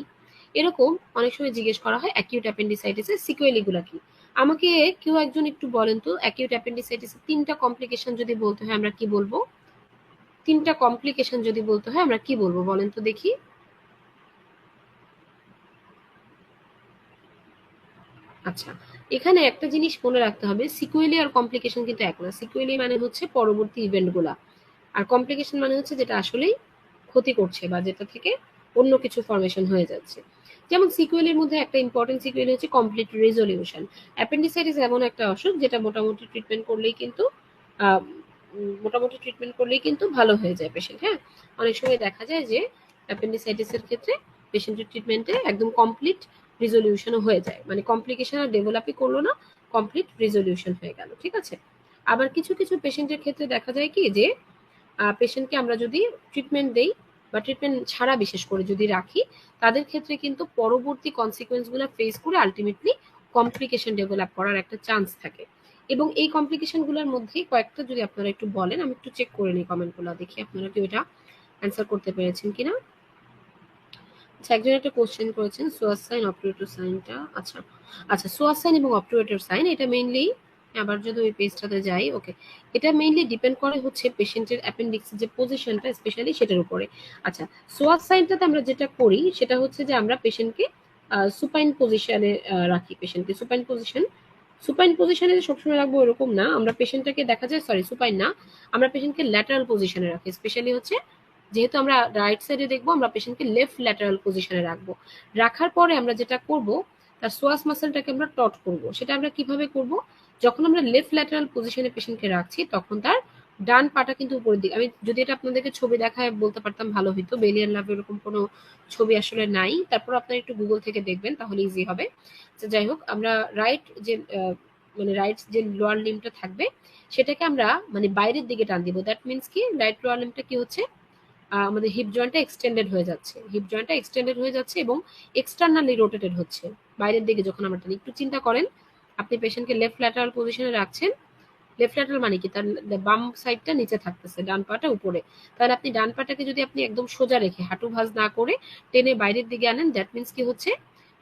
এরকম অনেক সময় জিজ্ঞেস করা হয় অ্যাকিউট অ্যাপেন্ডিসাইটিসের সিকুয়েলি গুলা কি। আমাকে কেউ একজন একটু বলেন তো, অ্যাকিউট অ্যাপেন্ডিসাইটিসের 3টা কমপ্লিকেশন যদি বলতে হয় আমরা কি বলবো? 3টা কমপ্লিকেশন যদি বলতে হয় আমরা কি বলবো বলেন তো দেখি? আচ্ছা, এখানে একটা জিনিস মনে রাখতে হবে, সিকুয়েলি আর কমপ্লিকেশন কিন্তু এক না। সিকুয়েলি মানে হচ্ছে পরবর্তী ইভেন্ট গুলা, আর কমপ্লিকেশন মানে হচ্ছে যেটা আসলেই ক্ষতি করছে বা যেটা থেকে অন্য কিছু ফরমেশন হয়ে যাচ্ছে। যেমন সিকুয়েলের মধ্যে একটা ইম্পর্টেন্ট সিকুয়েল হচ্ছে কমপ্লিট রেজলিউশন। অ্যাপেন্ডিসাইটিস এমন একটা অসুখ যেটা মোটামুটি ট্রিটমেন্ট করলেই কিন্তু ভালো হয়ে যায় পেশেন্ট। হ্যাঁ, অনেক সময় দেখা যায় যে অ্যাপেন্ডিসাইটিসের ক্ষেত্রে পেশেন্টের ট্রিটমেন্টে একদম কমপ্লিট রিজলিউশনও হয়ে যায়, মানে কমপ্লিকেশন আর ডেভেলপই করলো না, কমপ্লিট রিজলিউশন হয়ে গেল। ঠিক আছে, আবার কিছু কিছু পেশেন্টের ক্ষেত্রে দেখা যায় কি যে পেশেন্টকে আমরা যদি ট্রিটমেন্ট দেই বা ট্রিটমেন্ট ছাড়া বিশেষ করে যদি রাখি, তাদের ক্ষেত্রে কিন্তু পরবর্তী কনসিকুয়েন্স গুলো ফেস করে আলটিমেটলি কমপ্লিকেশন ডেভেলপ করার একটা চান্স থাকে। এবং এই কমপ্লিকেশন গুলোর মধ্যে কয়েকটা যদি আপনারা একটু বলেন, আমি একটু চেক করে নিই কমেন্টগুলো, দেখি আপনারা কি ওটা অ্যান্সার করতে পেরেছেন কিনা। আচ্ছা, একজন একটা কোশ্চেন করেছেন সোয়াস সাইন অপটিউরেটর সাইনটা। আচ্ছা আচ্ছা, সোয়াস সাইন এবং অপটিউরেটর সাইন এটা মেইনলি, আবার যদি ওই পেজটাতে যাই, ওকে, এটা মেইনলি ডিপেন্ড করে হচ্ছে পেশেন্টের অ্যাপেন্ডিক্সের যে পজিশনটা স্পেশালি সেটার উপরে। আচ্ছা, সোয়াস সাইনটাতে আমরা যেটা করি সেটা হচ্ছে যে আমরা পেশেন্টকে সুপাইন পজিশনে রাখি। পেশেন্টকে সুপাইন পজিশন, সুপাইন পজিশনে সবসময় রাখবো এরকম না, আমরা পেশেন্টটাকে দেখা যায়, সরি সুপাইন না, আমরা পেশেন্টকে ল্যাটারাল পজিশনে রাখি। স্পেশালি হচ্ছে যেহেতু আমরা রাইট সাইডে দেখবো, আমরা পেশেন্টকে লেফট ল্যাটারাল পজিশনে রাখবো। রাখার পরে আমরা যেটা করব, তার সোয়াস মাসেলটাকে আমরা টট করব। সেটা আমরা কিভাবে করব? যখন আমরা লেফট ল্যাটারাল পজিশনে পেশেন্টকে রাখছি, তখন তার ডান পাটা কিন্তু উপরের দিকে, আমি যদি এটা আপনাদেরকে ছবি দেখায় বলতে পারতাম ভালো হইতো, বেলিয়ান লাভ এরকম কোনো ছবি আসলে নাই, তারপর আপনারা একটু গুগল থেকে দেখবেন তাহলে ইজি হবে। তো যাই হোক, আমরা রাইট যে মানে রাইট যে লোয়ার লিম্বটা থাকবে, সেটাকে আমরা মানে বাইরের দিকে টান দিব। দ্যাট মিনস কি, রাইট লোয়ার লিম্বটা কি হচ্ছে, আমাদের হিপ জয়েন্টটা এক্সটেন্ডেড হয়ে যাচ্ছে, হিপ জয়েন্টটা এক্সটেন্ডেড হয়ে যাচ্ছে এবং এক্সটার্নালি রোটেটেড হচ্ছে বাইরের দিকে যখন আমরা টানি। একটু চিন্তা করেন, আপনি পেশেন্টকে লেফট ল্যাটারাল পজিশনে রাখছেন, লেফট ল্যাটারাল মানে কি, তার বাম সাইডটা নিচে থাকতেছে, ডান পাটা উপরে। তাহলে আপনি ডান পাটাকে যদি আপনি একদম সোজা রেখে হাঁটু ভাঁজ না করে টেনে বাইরের দিকে আনেন, দ্যাট মিনস কি হচ্ছে,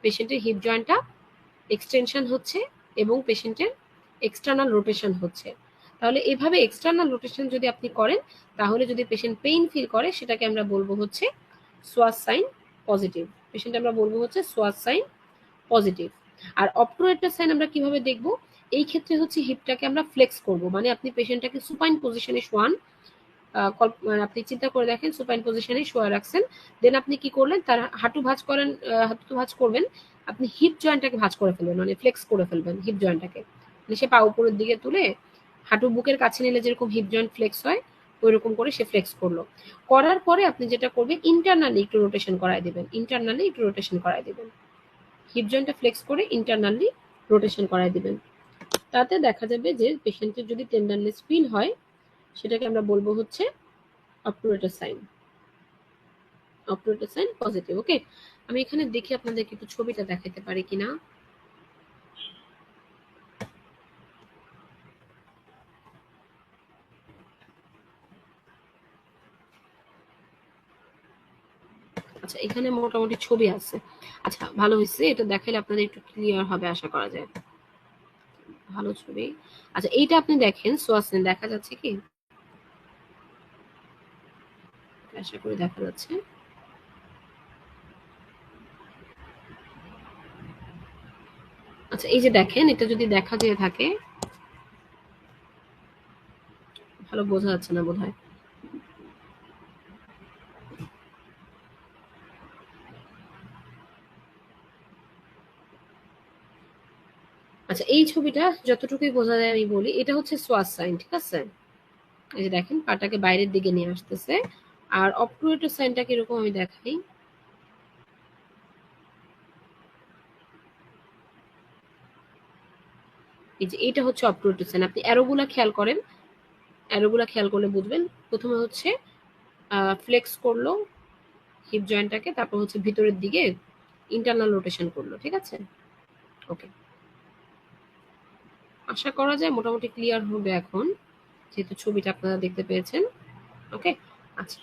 পেশেন্টের হিপ জয়েন্টটা এক্সটেনশন হচ্ছে এবং পেশেন্টের এক্সটার্নাল রোটেশন হচ্ছে। তাহলে এভাবে এক্সটার্নাল রোটেশন যদি আপনি করেন, তাহলে যদি পেশেন্ট পেইন ফিল করে, সেটাকে আমরা বলবো হচ্ছে সোয়াস সাইন পজিটিভ। পেশেন্ট আমরা বলবো হচ্ছে সোয়াস সাইন পজিটিভ। আর অবট্রুয়েটর সাইন আমরা কিভাবে দেখব? এই ক্ষেত্রে হচ্ছে হিপটাকে আমরা ফ্লেক্স করব, মানে আপনি পেশেন্টটাকে সুপাইন পজিশনে শোয়ান, আপনি চিন্তা করে দেখেন সুপাইন পজিশনে শোয়া রাখছেন, দেন আপনি কি করলেন, তার হাঁটু ভাঁজ করেন, হাঁটু ভাঁজ করবেন, আপনি হিপ জয়েন্টটাকে ভাঁজ করে ফেলবেন, মানে ফ্লেক্স করে ফেলবেন হিপ জয়েন্টটাকে, মানে সে পা উপরের দিকে তুলে হাঁটু বুকের কাছে নিলে যেরকম হিপ জয়েন্ট ফ্লেক্স হয় ওই রকম করে সে ফ্লেক্স করলো। করার পরে আপনি যেটা করবেন, ইন্টারনালি একটু রোটেশন করায় দিবেন, ইন্টারনালি একটু রোটেশন করায় দিবেন, হিপ জয়েন্টটা ফ্লেক্স করে ইন্টারনালি রোটেশন করায় দিবেন। তাতে দেখা যাবে যে পেশেন্টের যদি টেন্ডারনেস ফিল হয়, সেটাকে আমরা বলবো হচ্ছে অবট্রুয়েটর সাইন, অবট্রুয়েটর সাইন পজিটিভ। ওকে, আমি এখানে দেখি আপনাদেরকে একটু ছবিটা দেখাতে পারি কিনা। আচ্ছা, এখানে মোটামুটি ছবি আছে। আচ্ছা, ভালো হয়েছে, এটা দেখালে আপনাদের একটু ক্লিয়ার হবে আশা করা যায়। ভালো ছবি। আচ্ছা, এইটা আপনি দেখেন, সোয়াসেন দেখা যাচ্ছে কি? আশা করি দেখা যাচ্ছে। আচ্ছা, এই যে দেখেন, এটা যদি দেখা দিয়ে থাকে, ভালো বোঝা যাচ্ছে না বোধহয়। আচ্ছা, এই ছবিটা যতটুকুই বোঝা যায় আমি বলি, এটা হচ্ছে সোয়াস সাইন, ঠিক আছে? এই যে দেখেন পাটাকে বাইরের দিকে নিয়ে আসতেছে। আর অবট্রুয়েটর সাইনটা কিরকম আমি দেখাই। এই যে এটা হচ্ছে অবট্রুয়েটর সাইন, আপনি অ্যারোগুলা খেয়াল করেন, অ্যারোগুলা খেয়াল করলে বুঝবেন। প্রথমে হচ্ছে ফ্লেক্স করলো হিপ জয়েন্টটাকে, তারপর হচ্ছে ভিতরের দিকে ইন্টারনাল রোটেশন করলো, ঠিক আছে? ওকে, আশা করা যায় মোটামুটি ক্লিয়ার হবে এখন, যেহেতু ছবিটা আপনারা দেখতে পেয়েছেন। ওকে, আচ্ছা,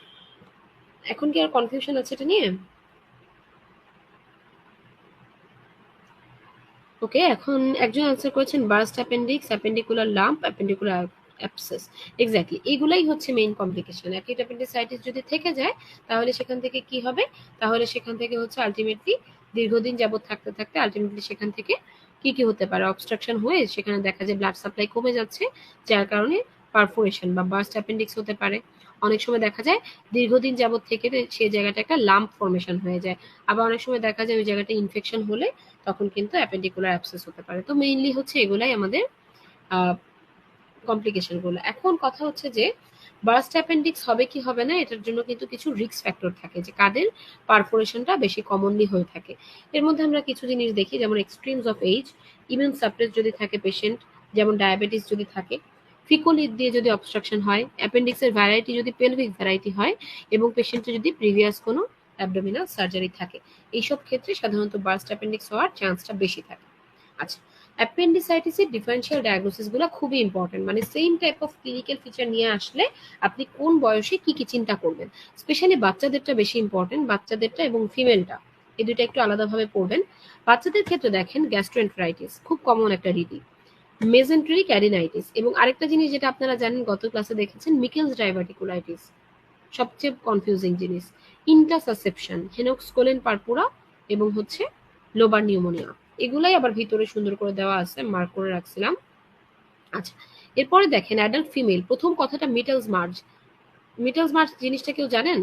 এখন কি আর কনফিউশন আছে এটা নিয়ে? ওকে, এখন একজন আনসার করেছেন burst appendix, appendicular lump, appendicular abscess. Exactly এগুলাই হচ্ছে মেইন কমপ্লিকেশন। অ্যাকিউট অ্যাপেন্ডিসাইটিস যদি থেকে যায়, তাহলে সেখান থেকে কি হবে? তাহলে সেখান থেকে হচ্ছে আলটিমেটলি দীর্ঘদিন যাবত থাকতে থাকতে আলটিমেটলি সেখান থেকে কি কি হতে পারে, অবস্ট্রাকশন হয়ে সেখানে দেখা যায় ব্লাড সাপ্লাই কমে যাচ্ছে, যার কারণে পারফোরেশন বা বার্স্ট অ্যাপেন্ডিক্স হতে পারে। অনেক সময় দেখা যায় দীর্ঘদিন যাবত থেকে সেই জায়গাটা একটা লাম্প ফর্মেশন হয়ে যায়। আবার অনেক সময় দেখা যায় ওই জায়গাটা ইনফেকশন হলে তখন কিন্তু অ্যাপেন্ডিকুলার অ্যাবসেস হতে পারে। তো মেইনলি হচ্ছে এগুলাই আমাদের কমপ্লিকেশন গুলো। এখন কথা হচ্ছে যে বার্স্ট অ্যাপেন্ডিক্স হবে কি হবে না, এটার জন্য কিন্তু কিছু রিস্ক ফ্যাক্টর থাকে, যে কাদের পারফোরেশনটা বেশি কমনলি হয়ে থাকে। এর মধ্যে আমরা কিছু জিনিস দেখি, যেমন extremes of age, immune suppress যদি থাকে পেশেন্ট, যেমন ডায়াবেটিস যদি থাকে, ফিকোলিড দিয়ে যদি অবস্ট্রাকশন হয়, অ্যাপেন্ডিক্সের ভ্যারাইটি যদি পেলভিক ভ্যারাইটি হয়, এবং পেশেন্টের যদি প্রিভিয়াস কোনো অ্যাবডোমিনাল সার্জারি থাকে, এইসব ক্ষেত্রে সাধারণত বার্স্ট অ্যাপেন্ডিক্স হওয়ার চান্সটা বেশি থাকে। আচ্ছা, অ্যাপেন্ডিসাইটিসের ডিফারেনশিয়াল ডায়াগনোসিস গুলো খুবই ইম্পর্টেন্ট, মানে same type of clinical feature নিয়ে আসলে আপনি কোন বয়সে কি কি চিন্তা করবেন। স্পেশালি বাচ্চাদেরটা বেশি ইম্পর্টেন্ট, বাচ্চাদেরটা এবং ফিমেলটা, এই দুইটা একটু আলাদাভাবে পড়বেন। বাচ্চাদের ক্ষেত্রে দেখেন গ্যাস্ট্রোএন্টেরাইটিস খুব কমন একটা রীতি, মেজেন্টেরিক অ্যাডিনাইটিস, এবং আরেকটা জিনিস যেটা আপনারা জানেন গত ক্লাসে দেখেছেন, মিকেলস ডাইভার্টিকুলাইটিস, সবচেয়ে কনফিউজিং জিনিস, ইন্টারসাসেপশন, হেনোক্সকোলেন পারপুরা, এবং হচ্ছে লোবার নিউমোনিয়া। এগুলাই আবার ভিতরে সুন্দর করে দেওয়া আছে, মার্ক করে রাখছিলাম। আচ্ছা, এরপরে দেখেন অ্যাডাল্ট ফিমেল, প্রথম কথাটা মিটেলস মার্জ। মিটেলস মার্জ জিনিসটা কেউ জানেন?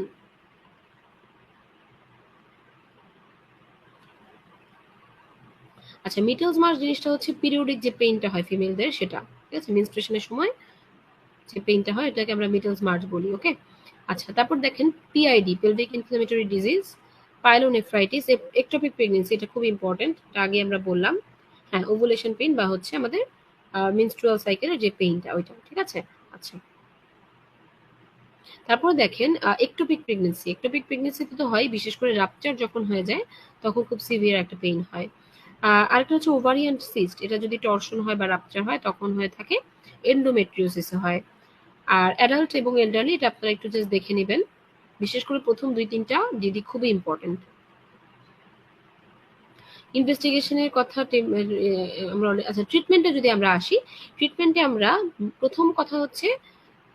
আচ্ছা, মিটেলস মার্জ জিনিসটা হচ্ছে পিরিয়ডিক যে পেইনটা হয় ফিমেলদের, সেটা, ঠিক আছে? মেনস্ট্রুয়েশনের সময় যে পেইনটা হয় এটাকে আমরা মিটেলস মার্জ বলি। ওকে, আচ্ছা, তারপর দেখেন PID, pelvic inflammatory disease, pyelonephritis, ectopic pregnancy, এটা খুব ইম্পর্টেন্ট, এটা আগে আমরা বললাম। হ্যাঁ, ওভুলেশন পেইন বা হচ্ছে আমাদের মেনস্ট্রুয়াল সাইকেলের যে পেইনটা ওইটা, ঠিক আছে? আচ্ছা, তারপর দেখেন একটোপিক প্রেগন্যান্সি, একটোপিক প্রেগন্যান্সিতে তো হয়, বিশেষ করে রাপচার যখন হয়ে যায় তখন খুব সিভিয়ার একটা পেইন হয়। আরেকটা হচ্ছে ওভারিয়ান সিস্ট, এটা যদি টর্শন হয় বা রাপচার হয় তখন হয়ে থাকে এন্ডোমেট্রিওসিসে হয়। আর অ্যাডাল্ট এবং এল্ডারলি এটা আপনারা একটু জাস্ট দেখে নেবেন। বিশেষ করে প্রথম ২-৩টা ডিডি খুবই ইম্পর্টেন্ট। ইনভেস্টিগেশনের কথা আমরা আচ্ছা ট্রিটমেন্টে যদি আমরা আসি, ট্রিটমেন্টে আমরা প্রথম কথা হচ্ছে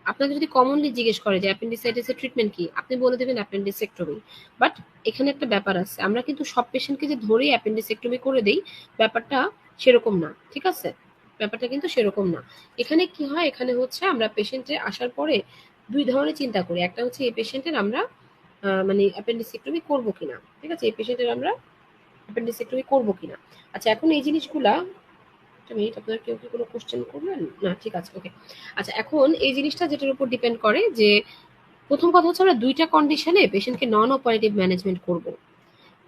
আপনাকে যদি কমনলি জিজ্ঞেস করে যে অ্যাপেন্ডিসাইটিসের ট্রিটমেন্ট কি, আপনি বলে দেবেন অ্যাপেন্ডিসেক্টমি। বাট এখানে একটা ব্যাপার আছে, আমরা কিন্তু সব পেশেন্টকে যে ধরেই অ্যাপেন্ডিসেক্টমি করে দেই, ব্যাপারটা সেরকম না, ঠিক আছে? ব্যাপারটা কিন্তু সেরকম না। এখানে কি হয়, এখানে হচ্ছে আমরা পেশেন্টে আসার পরে ২ ধরনের চিন্তা করি। একটা হচ্ছে এই পেশেন্টের আমরা মানে অ্যাপেন্ডিসেক্টমি করব কিনা, ঠিক আছে? এই পেশেন্টের আমরা অ্যাপেন্ডিসেক্টমি করব কিনা। আচ্ছা এখন এই জিনিসগুলা একটা মিনিট, আপনারা কেউ কি কোনো কোশ্চেন করবেন না? ঠিক আছে, ওকে। আচ্ছা এখন এই জিনিসটা যেটার উপর ডিপেন্ড করে যে প্রথম কথা হচ্ছে আমরা দুইটা কন্ডিশনে পেশেন্টকে নন অপারেটিভ ম্যানেজমেন্ট করব।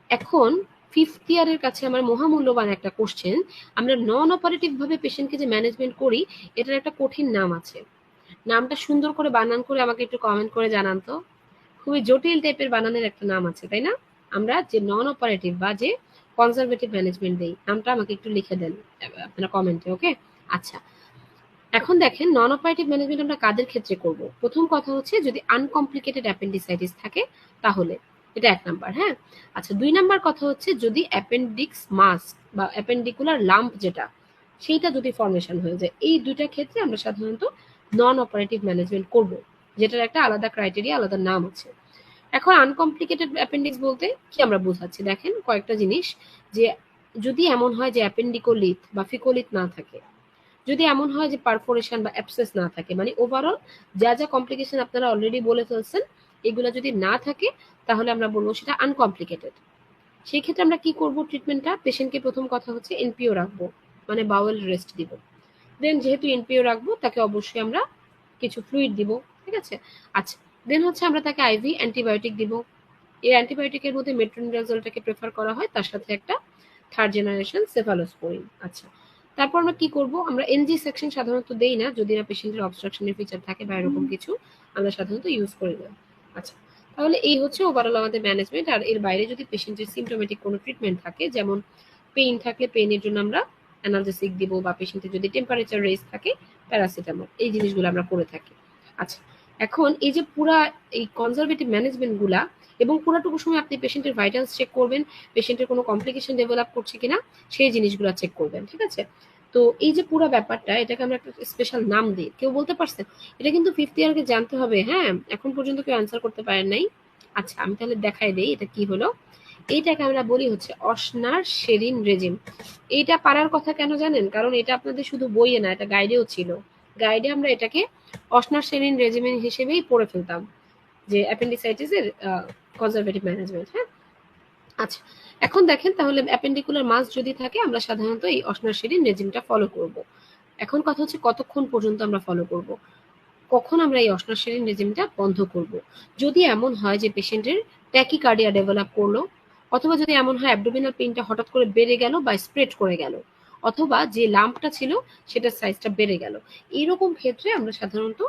এখন ফিফথ ইয়ারের কাছে আমার মহামূল্যবান একটা কোশ্চেন, আমরা নন অপারেটিভ ভাবে পেশেন্টকে যে ম্যানেজমেন্ট করি এটার একটা কঠিন নাম আছে। নামটা সুন্দর করে বানান করে আমাকে একটু কমেন্ট করে জানান তো। খুবই জটিল টাইপের বানানের একটা নাম আছে, তাই না? আমরা যে নন অপারেটিভ বা যে কনজারভেটিভ ম্যানেজমেন্ট দেই, নামটা আমাকে একটু লিখে দেন আপনারা কমেন্টে, ওকে? আচ্ছা এখন দেখেন নন অপারেটিভ ম্যানেজমেন্ট আমরা কাদের ক্ষেত্রে করব। প্রথম কথা হচ্ছে যদি আনকমপ্লিকেটেড অ্যাপেন্ডিসাইটিস থাকে তাহলে, এটা ১ নাম্বার, হ্যাঁ? আচ্ছা ২ নাম্বার কথা হচ্ছে যদি অ্যাপেন্ডিক্স মাস বা অ্যাপেন্ডিকুলার লাম্প যেটা, সেইটা যদি ফর্মেশন হয়ে যায়, এই ২টা ক্ষেত্রে আমরা সাধারণত নন অপারেটিভ ম্যানেজমেন্ট করব, যেটার একটা আলাদা ক্রাইটেরিয়া, আলাদা নাম আছে। এখন আনকমপ্লিকেটেড অ্যাপেন্ডিক্স বলতে কি আমরা বোঝাচ্ছি দেখেন কয়েকটা জিনিস, যে যদি এমন হয় যে অ্যাপেন্ডিকোলিথ বা ফিকোলিথ না থাকে, যদি এমন হয় যে পারফোরেশন বা অ্যাবসেস না থাকে, মানে ওভারঅল যা যা কমপ্লিকেশন আপনারা অলরেডি বলে ফেলছেন এগুলো যদি না থাকে, তাহলে আমরা বলবো সেটা আনকমপ্লিকেটেড। সেই ক্ষেত্রে আমরা কি করব, ট্রিটমেন্টটা পেশেন্টকে প্রথম কথা হচ্ছে এনপিও রাখবো, মানে বাওয়েল রেস্ট দিব। দেন যেহেতু এনপিও রাখবো তাকে অবশ্যই আমরা কিছু ফ্লুইড দিব, ঠিক আছে? আচ্ছা দেন হচ্ছে আমরা তাকে আইভি অ্যান্টিবায়োটিক দিব। এই অ্যান্টিবায়োটিকের মধ্যে মেট্রোনিডাজলটাকে প্রেফার করা হয়, তার সাথে একটা থার্ড জেনারেশন সেফালোস্পোরিন। আচ্ছা তারপর আমরা কি করব, আমরা এনজি সেকশন সাধারণত দেই না যদি না পেশেন্টের অবস্ট্রাকশনের ফিচার থাকে বা এরকম কিছু, আমরা সাধারণত ইউজ করি না। আচ্ছা তাহলে এই হচ্ছে ওভারঅল আমাদের ম্যানেজমেন্ট। আর এর বাইরে যদি পেশেন্টের সিমটোমেটিক কোনো ট্রিটমেন্ট থাকে, যেমন পেইন থাকলে পেইনের জন্য আমরা অ্যানালজেসিক দিব, বা পেশেন্টের যদি টেম্পারেচার রেজ থাকে প্যারাসিটামল, এই জিনিসগুলো আমরা করে থাকি। আচ্ছা এখন এই যে পুরা এই কনজারভেটিভ ম্যানেজমেন্ট গুলা এবং পুরাটুকু সময় আপনি পেশেন্টের ভাইটালস চেক করবেন, পেশেন্টের কোনো কমপ্লিকেশন ডেভেলপ করছে কিনা সেই জিনিসগুলো চেক করবেন, ঠিক আছে? তো এই যে পুরো ব্যাপারটা, এটাকে আমরা একটা স্পেশাল নাম দিই, কেউ বলতে পারছেন? এটা কিন্তু ফিফথ ইয়ারকে জানতে হবে, হ্যাঁ? এখন পর্যন্ত কেউ অ্যান্সার করতে পারেন নাই। আচ্ছা আমি তাহলে দেখাই দেই এটা কি হলো। এইটাকে আমরা বলি হচ্ছে অশনার শেরিন রেজিম। এইটা পারার কথা কেন জানেন? কারণ এটা আপনাদের শুধু বইয়ে না, এটা গাইডেও ছিল। গাইডে আমরা এটাকে অশনার শেরিন রেজিমেন হিসেবেই পড়ে ফেলতাম, যে অ্যাপেন্ডিসাইটিসের কনজারভেটিভ ম্যানেজমেন্ট, হ্যাঁ? আচ্ছা এখন দেখেন তাহলে অ্যাপেন্ডিকুলার মাস যদি থাকে আমরা সাধারণত এই অশনার শেরিন রেজিমটা ফলো করব। এখন কথা হচ্ছে কতক্ষণ পর্যন্ত আমরা ফলো করব, কখন আমরা এই অশনার শেরিন রেজিমটা বন্ধ করব। যদি এমন হয় যে পেশেন্টের ট্যাকিকার্ডিয়া ডেভেলপ করলো, অথবা যদি এমন হয় অ্যাবডোমিনাল পেইনটা হঠাৎ করে বেড়ে গেল বা স্প্রেড করে গেল, অথবা যে লাম্পটা ছিল সেটার সাইজটা বেড়ে গেল, এইরকম ক্ষেত্রে আমরা সাধারণত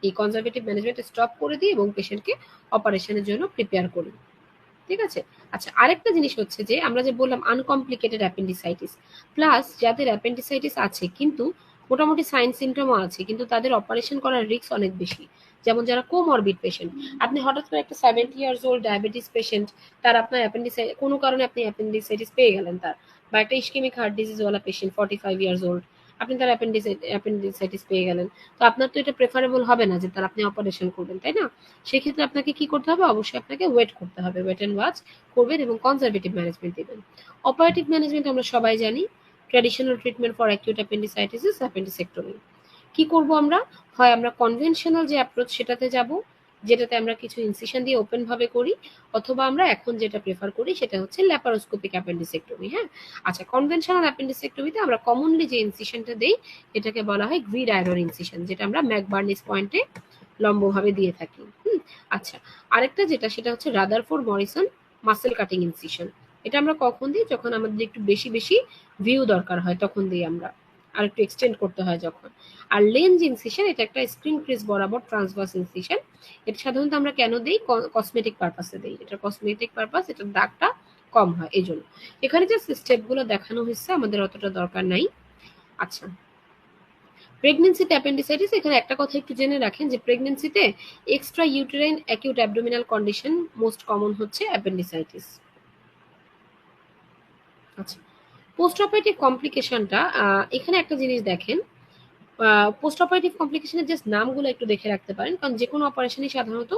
এই কনজারভেটিভ ম্যানেজমেন্ট স্টপ করে দিই এবং পেশেন্টকে অপারেশনের জন্য প্রিপেয়ার করি, ঠিক আছে? আচ্ছা আরেকটা জিনিস হচ্ছে যে আমরা যে বললাম আনকমপ্লিকেটেড অ্যাপেন্ডিসাইটিস, প্লাস যাদের অ্যাপেন্ডিসাইটিস আছে কিন্তু মোটামুটি সাইন সিমটমও আছে কিন্তু তাদের অপারেশন করার রিস্ক অনেক বেশি, যেমন যারা কোমরবিড পেশেন্ট। আপনি হঠাৎ করে একটা 70 ইয়ার্স ওল্ড ডায়াবেটিস পেশেন্ট, তার আপনার অ্যাপেন্ডিসাইটিস কোনো কারণে আপনি অ্যাপেন্ডিসাইটিস পেয়ে গেলেন তার, বা একটা ইসকেমিক হার্ট ডিজিজ ওয়ালা পেশেন্ট 45 ইয়ার্স ওল্ড, আপনি তার অ্যাপেন্ডিসাইটিস পেয়ে গেলেন, তো আপনার তো এটা প্রেফারেবল হবে না যে তার আপনি অপারেশন করবেন, তাই না? সেক্ষেত্রে আপনাকে কি করতে হবে, অবশ্যই আপনাকে ওয়েট করতে হবে, ওয়েট অ্যান্ড ওয়াচ করবেন এবং কনজারভেটিভ ম্যানেজমেন্ট দিবেন। অপারেটিভ ম্যানেজমেন্ট আমরা সবাই জানি, traditional treatment for acute appendicitis appendicectomy. কি করব আমরা, হয় আমরা কনভেনশনাল যে অ্যাপ্রোচ সেটাতে যাব, যেটাতে আমরা কিছু ইনসিশন দিয়ে ওপেন ভাবে করি, অথবা আমরা এখন যেটা প্রেফার করি সেটা হচ্ছে ল্যাপারোস্কোপিক অ্যাপেন্ডিসেক্টমি, হ্যাঁ? আচ্ছা কনভেনশনাল অ্যাপেন্ডিসেক্টমিতে আমরা কমনলি যে ইনসিশনটা দেই এটাকে বলা হয় গ্রিড আয়রন ইনসিশন, যেটা আমরা ম্যাকবার্নিস পয়েন্টে লম্বভাবে দিয়ে থাকি। আচ্ছা আরেকটা যেটা সেটা হচ্ছে Rutherford Morrison muscle cutting incision. এটা আমরা কখন দিই, যখন আমাদের একটু বেশি বেশি ভিউ দরকার হয় তখন দিই আমরা, আর একটু এক্সটেন্ড করতে হয় যখন। আর লেন্স ইনসিশন এটা একটা স্ক্রিন ক্রিজ বরাবর ট্রান্সভার্স ইনসিশন। এটা সাধারণত আমরা কেন দিই, কসমেটিক পারপাসে দিই, এটা কসমেটিক পারপাস, এটার দাগটা কম হয় এই জন্য। এখানে যে স্টেপগুলো দেখানো হয়েছে আমাদের অতটা দরকার নাই। আচ্ছা প্রেগনেন্সিতে অ্যাপেন্ডিসাইটিস, এখানে একটা কথা একটু জেনে রাখেন যে প্রেগনেন্সিতে extra uterine acute abdominal condition most common হচ্ছে অ্যাপেন্ডিসাইটিস। আচ্ছা, পোস্ট অপারেটিভ কমপ্লিকেশনটা, এখানে একটা জিনিস দেখেন, পোস্ট অপারেটিভ কমপ্লিকেশনের জাস্ট নামগুলো একটু দেখে রাখতে পারেন, কারণ যে কোনো অপারেশনই সাধারণত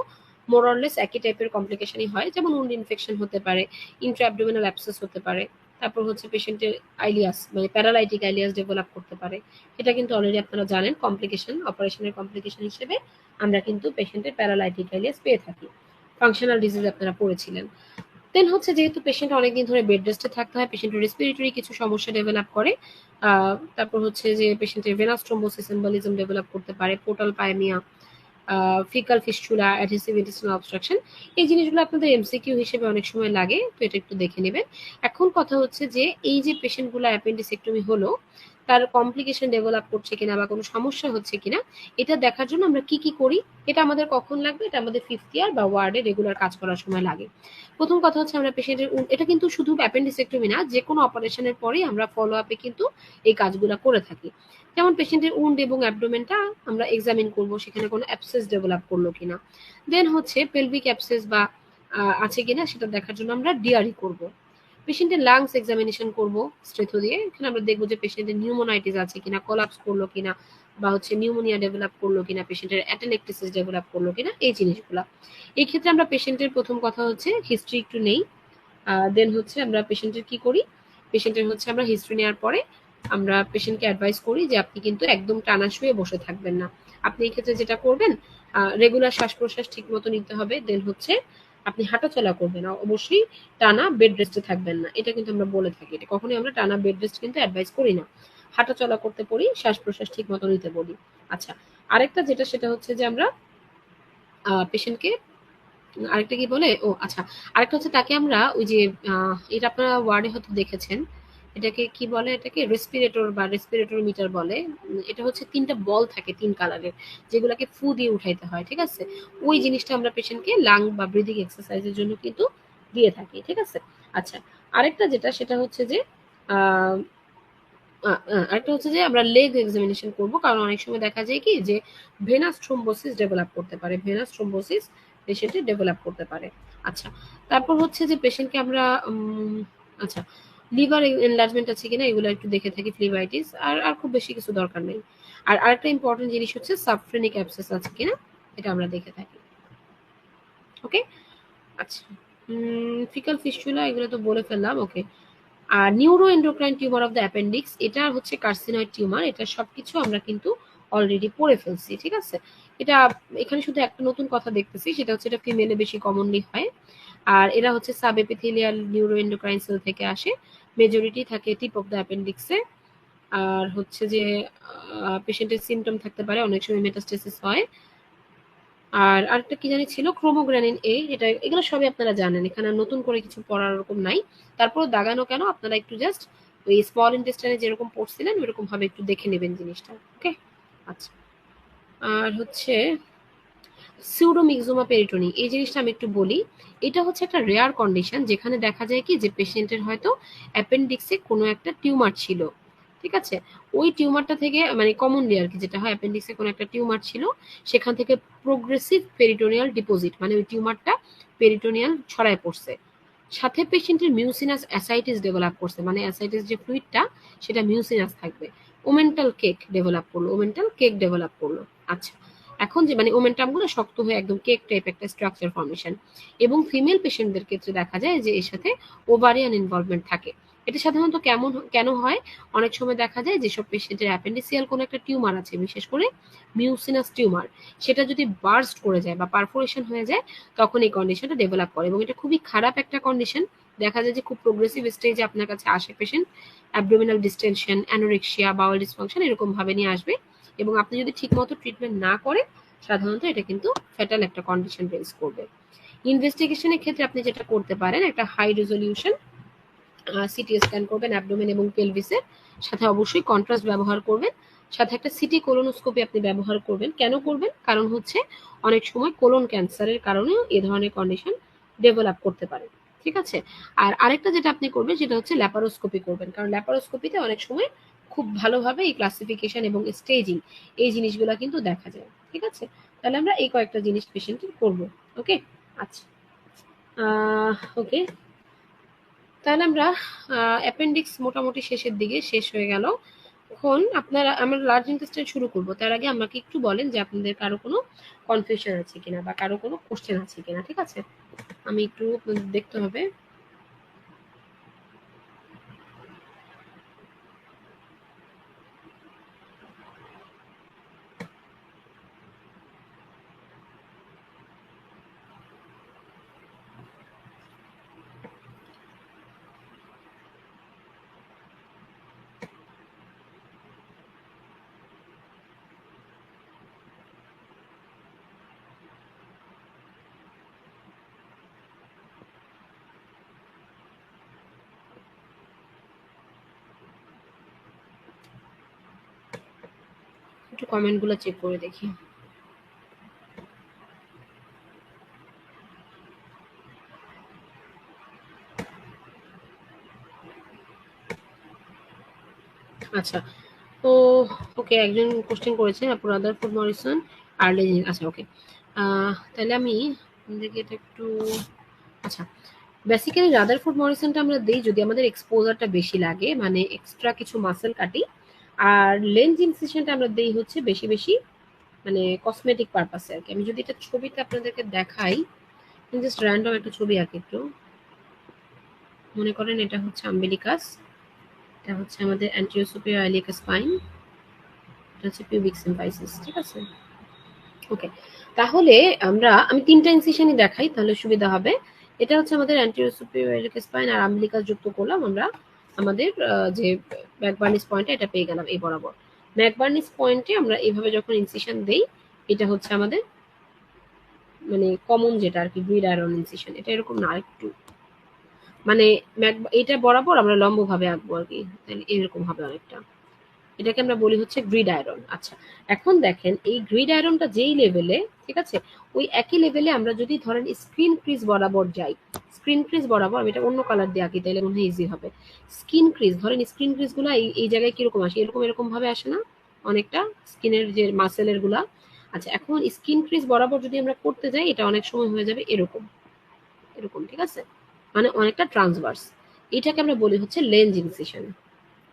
মোরলেস একই টাইপের কমপ্লিকেশনই হয়, যেমন উন্ড ইনফেকশন হতে পারে, ইন্ট্রা অ্যাবডোমিনাল অ্যাবসেস হতে পারে, তারপর হচ্ছে পেশেন্টের আইলিয়াস মানে প্যারালাইটিক আইলিয়াস ডেভেলপ করতে পারে। এটা কিন্তু অলরেডি আপনারা জানেন, কমপ্লিকেশন অপারেশনের কমপ্লিকেশন হিসেবে আমরা কিন্তু পেশেন্টের প্যারালাইটিক আইলিয়াস পেয়ে থাকি। ফাংশনাল ডিজিজ আপনারা পড়েছিলেন। দেন হচ্ছে যেহেতু পেশেন্ট অনেকদিন ধরে বেড রেস্টে থাকতে হয়, পেশেন্টের রেসপিরেটরি কিছু সমস্যা ডেভেলপ করে। তারপর হচ্ছে যে পেশেন্টের ভেনাস থ্রোম্বোসিস এম্বলিজম ডেভেলপ করতে পারে, portal pyaemia, faecal fistula, adhesive intestinal obstruction. এই জিনিসগুলো আপনাদের এমসিকিউ হিসেবে অনেক সময় লাগে, তো এটা একটু দেখে নেবেন। এখন কথা হচ্ছে যে এই যে পেশেন্টগুলো অ্যাপেন্ডিসেক্টমি হলো, তার কমপ্লিকেশন ডেভেলপ করছে কিনা বা কোনো সমস্যা হচ্ছে কিনা, এটা দেখার জন্য আমরা কি কি করি, এটা আমাদের কখন লাগবে, এটা আমাদের ফিফথ ইয়ার বা ওয়ার্ডে রেগুলার কাজ করার সময় লাগে। প্রথম কথা হচ্ছে আমরা পেশেন্টের, এটা কিন্তু শুধু অ্যাপেন্ডিসেক্টমি না, যে কোনো অপারেশনের পরেই আমরা ফলো আপে কিন্তু এই কাজগুলো করে থাকি। যেমন পেশেন্টের উন্ড এবং অ্যাবডোমেনটা আমরা এক্সামিন করব, সেখানে কোনো অ্যাবসেস ডেভেলপ করলো কিনা। দেন হচ্ছে পেলভিক অ্যাবসেস বা আছে কিনা সেটা দেখার জন্য আমরা ডিআরই করব। পেশেন্টের লাংস এক্সামিনেশন করব স্টেথো দিয়ে, এখানে আমরা দেখবো যে পেশেন্টের নিউমোনাইটিস আছে কিনা, কলাপস করলো কিনা, বা হচ্ছে নিউমোনিয়া ডেভেলপ করলো কিনা, পেশেন্টের অ্যাটেলেকটিসিস ডেভেলপ করলো কিনা, এই জিনিসগুলো। এই ক্ষেত্রে আমরা পেশেন্টের প্রথম কথা হচ্ছে হিস্ট্রি একটু নেই। দেন হচ্ছে আমরা পেশেন্টের কি করি, পেশেন্টের হচ্ছে আমরা হিস্ট্রি নেওয়ার পরে আমরা পেশেন্টকে অ্যাডভাইস করি যে আপনি কিন্তু একদম টানা শুয়ে বসে থাকবেন না। আপনি এই ক্ষেত্রে যেটা করবেন, রেগুলার শ্বাস প্রশ্বাস ঠিক মতো নিতে হবে। দেন হচ্ছে আপনি হাঁটাচলা করবেন, অবশ্যই টানা বেড রেস্টে থাকবেন না, এটা কিন্তু আমরা বলে থাকি। এটা কখনোই আমরা টানা বেড রেস্ট কিন্তু অ্যাডভাইস করি না, হাঁটাচলা করতে পড়ি, শ্বাস প্রশ্বাস ঠিক মতো নিতে বলি। আচ্ছা, আরেকটা যেটা সেটা হচ্ছে যে আমরা পেশেন্টকে আরেকটা কি বলে, ও আচ্ছা, আরেকটা হচ্ছে তাকে আমরা ওই যে এটা আপনারা ওয়ার্ডে হয়তো দেখেছেন, এটাকে কি বলে, এটাকে রেসপিরেটর বা রেসপিরেটর মিটার বলে। এটা হচ্ছে তিনটা বল থাকে তিন কালারের, যেগুলোকে ফু দিয়ে উঠাইতে হয়, ঠিক আছে। ওই জিনিসটা আমরা পেশেন্টকে লাং বা ব্রিদিং এক্সারসাইজের জন্য কিন্তু দিয়ে থাকি, ঠিক আছে। আচ্ছা, আরেকটা যেটা সেটা হচ্ছে যে আহ আরেকটা হচ্ছে যে আমরা লেগ এক্সামিনেশন করব, কারণ অনেক সময় দেখা যায় কি যে ভেনাস থ্রোম্বোসিস ডেভেলপ করতে পারে, ভেনাস থ্রোম্বোসিস পেশেন্টে ডেভেলপ করতে পারে। আচ্ছা, তারপর হচ্ছে যে পেশেন্টকে আমরা আচ্ছা, লিভার এনলার্জমেন্ট আছে কিনা এগুলো একটু দেখে থাকি, ফ্লিভাইটিস, আর আর খুব বেশি কিছু দরকার নেই। আর আরেকটা ইম্পর্টেন্ট জিনিস হচ্ছে সাবফ্রেনিক অ্যাবসেস আছে কিনা, এটা আমরা দেখে থাকি। ওকে, আচ্ছা, ফিকাল ফিস্টুলা এগুলো তো বলে ফেললাম। ওকে, আর neuro endocrine tumour of the appendix, এটা হচ্ছে কার্সিনয়েড টিউমার, এটা সবকিছু আমরা কিন্তু অলরেডি পড়ে ফেলছি, ঠিক আছে। এটা এখানে শুধু একটা নতুন কথা দেখতেছি, সেটা হচ্ছে এটা ফিমেলে বেশি কমনলি হয়। আর এরা হচ্ছে sub epithelial neuro endocrine cell থেকে আসে, মেজরিটি থাকে টিপ অফ দ্য অ্যাপেন্ডিক্সে। আর হচ্ছে যে পেশেন্টের সিমটম থাকতে পারে, অনেক সময় মেটাস্টেসিস হয়। আর আরেকটা কি জানি ছিল, ক্রোমোগ্রানিন এ, এটা এগুলো সবই আপনারা জানেন, এখানে আর নতুন করে কিছু পড়ার ওরকম নাই। তারপরে দাগানো কেন, আপনারা একটু জাস্ট ওই স্মল ইন্টেস্টাইনে যেরকম পড়ছিলেন ওইরকম ভাবে একটু দেখে নেবেন জিনিসটা। ওকে, আচ্ছা। আর হচ্ছে সিউডোমিক্সোমা পেরিটোনি, এই জিনিসটা আমি একটু বলি। এটা হচ্ছে একটা রেয়ার কন্ডিশন, যেখানে দেখা যায় কি যে পেশেন্টের হয়তো অ্যাপেন্ডিক্সে কোনো একটা টিউমার ছিল, ঠিক আছে। ওই টিউমারটা থেকে মানে কমনলি আর কি যেটা হয়, অ্যাপেন্ডিক্সে কোনো একটা টিউমার ছিল, সেখান থেকে প্রোগ্রেসিভ পেরিটোনিয়াল ডিপোজিট, মানে ওই টিউমারটা পেরিটোনিয়াল ছড়ায় পড়ছে, সাথে পেশেন্টের মিউসিনাস অ্যাসাইটিস ডেভেলপ করছে, মানে অ্যাসাইটিস যে ফ্লুইডটা সেটা মিউসিনাস থাকবে, ওমেন্টাল কেক ডেভেলপ করলো, ওমেন্টাল কেক ডেভেলপ করলো। আচ্ছা, এখন যে মানে ওমেন্টাম গুলো শক্ত হয়ে একদম কেক টাইপ একটা স্ট্রাকচার ফর্মেশন, এবং ফিমেল পেশেন্টদের ক্ষেত্রে দেখা যায় যে এর সাথে ওভারিয়ান ইনভলভমেন্ট থাকে। এটা সাধারণত কেন হয়, অনেক সময় দেখা যায় যেসব পেশেন্টের অ্যাপেন্ডিসিয়াল কোনো একটা টিউমার আছে, বিশেষ করে মিউসিনাস টিউমার, সেটা যদি বার্স্ট করে যায় বা পারফোরেশন হয়ে যায়, তখন এই কন্ডিশনটা ডেভেলপ করে, এবং এটা খুবই খারাপ একটা কন্ডিশন। দেখা যায় যে খুব প্রোগ্রেসিভ স্টেজে আপনার কাছে আসে পেশেন্ট, অ্যাবডোমিনাল ডিস্টেনশন, অ্যানোরেক্সিয়া, বাউল ডিসফাংশন এরকম ভাবে নিয়ে আসবে, এবং আপনি যদি ঠিকমতো ট্রিটমেন্ট না করেন, সাধারণত এটা কিন্তু ফ্যাটাল একটা কন্ডিশন রেজ করবে। ইনভেস্টিগেশনের ক্ষেত্রে আপনি যেটা করতে পারেন, একটা হাই রেজলিউশন সিটি স্ক্যান করবেন অ্যাবডোমেন এবং পেলভিসের, সাথে অবশ্যই কন্ট্রাস্ট ব্যবহার করবেন, সাথে একটা সিটি কোলোনোস্কোপি আপনি ব্যবহার করবেন। কেন করবেন, কারণ হচ্ছে অনেক সময় কোলন ক্যান্সারের কারণেও এ ধরনের কন্ডিশন ডেভেলপ করতে পারে, ঠিক আছে। আর আরেকটা যেটা আপনি করবেন সেটা হচ্ছে ল্যাপারোস্কোপি করবেন, কারণ ল্যাপারোস্কোপিতে অনেক সময় খুব ভালোভাবে এই ক্লাসিফিকেশন এবং স্টেজিং এই জিনিসগুলো কিন্তু দেখা যায়। ঠিক আছে, তাহলে আমরা এই কয়েকটা জিনিস পেশেন্টের করব। ওকে, আচ্ছা, ওকে, তাহলে আমরা অ্যাপেন্ডিক্স মোটামুটি শেষের দিকে শেষ হয়ে গেল। এখন আপনারা আমরা লার্জ ইন্টেস্টাইন শুরু করব, তার আগে আমাকে একটু বলেন যে আপনাদের কারো কোনো কনফিউশন আছে কিনা বা কারো কোনো কোশ্চেন আছে কিনা। ঠিক আছে, আমি একটু দেখতে হবে। একটু কমেন্টগুলো চেক করে দেখি। আচ্ছা, তো ওকে, একজন কোশ্চেন করেছেন আপু রাদারফোর্ড মরিসন আর্লি। আচ্ছা, ওকে, তাহলে আমি আপনাদেরকে এটা একটু, আচ্ছা, বেসিক্যালি রাদারফোর্ড মরিসনটা আমরা দেই যদি আমাদের এক্সপোজারটা বেশি লাগে, মানে এক্সট্রা কিছু মাসেল কাটি। আর লেন্স ইনসিশনটা আমরা দেই হচ্ছে বেশি বেশি মানে কসমেটিক পারপাসে আর কি। আমি যদি এটা ছবিতে আপনাদেরকে দেখাই, জাস্ট র্যান্ডম একটা ছবি আঁকি একটু। মনে করেন এটা হচ্ছে আম্বিলিকাস, এটা হচ্ছে আমাদের অ্যান্টিরিয়র সুপিরিয়র ইলিয়াক স্পাইন, এটা হচ্ছে পিউবিক সিম্পাইসিস। ঠিক আছে, ওকে, তাহলে আমি তিনটা ইনসিশনই দেখাই তাহলে সুবিধা হবে। এটা হচ্ছে আমাদের অ্যান্টিরিয়র সুপিরিয়র ইলিয়াক স্পাইন আর আম্বিলিকাস যুক্ত করলাম আমরা আমাদের যে ম্যাকবার্নিস পয়েন্টটা এটা পেয়ে গেলাম এই বরাবর। ম্যাকবার্নিস পয়েন্টে আমরা এইভাবে যখন ইনসিশন দেই, এটা হচ্ছে আমাদের মানে কমন যেটা আর কি গ্রিড আয়রন ইনসিশন। এটা এরকম না, একটু মানে এটা বরাবর আমরা লম্বভাবে আঁকবো আর কি, এরকম হবে অনেকটা। এটাকে আমরা বলি হচ্ছে গ্রিড আয়রন। আচ্ছা, এখন দেখেন এই গ্রিড আয়রনটা যেই লেভেলে, ঠিক আছে, ওই একই লেভেলে আমরা যদি ধরেন স্ক্রিন ক্রিজ বরাবর যাই, স্ক্রিন ক্রিজ বরাবর আমি এটা অন্য কালার দিয়ে আঁকি তাইলে মনে হয় ইজি হবে। স্কিন ক্রিজ, ধরেন স্ক্রিন ক্রিজ গুলা এই জায়গায় কিরকম আসে, এরকম এরকম ভাবে আসে না অনেকটা, স্কিনের যে মাসেলের গুলা। আচ্ছা, এখন স্কিন ক্রিজ বরাবর যদি আমরা করতে যাই, এটা অনেক সময় হয়ে যাবে এরকম এরকম। ঠিক আছে, মানে অনেকটা ট্রান্সভার্স। এটাকে আমরা বলি হচ্ছে লেন্স ইনসিশন,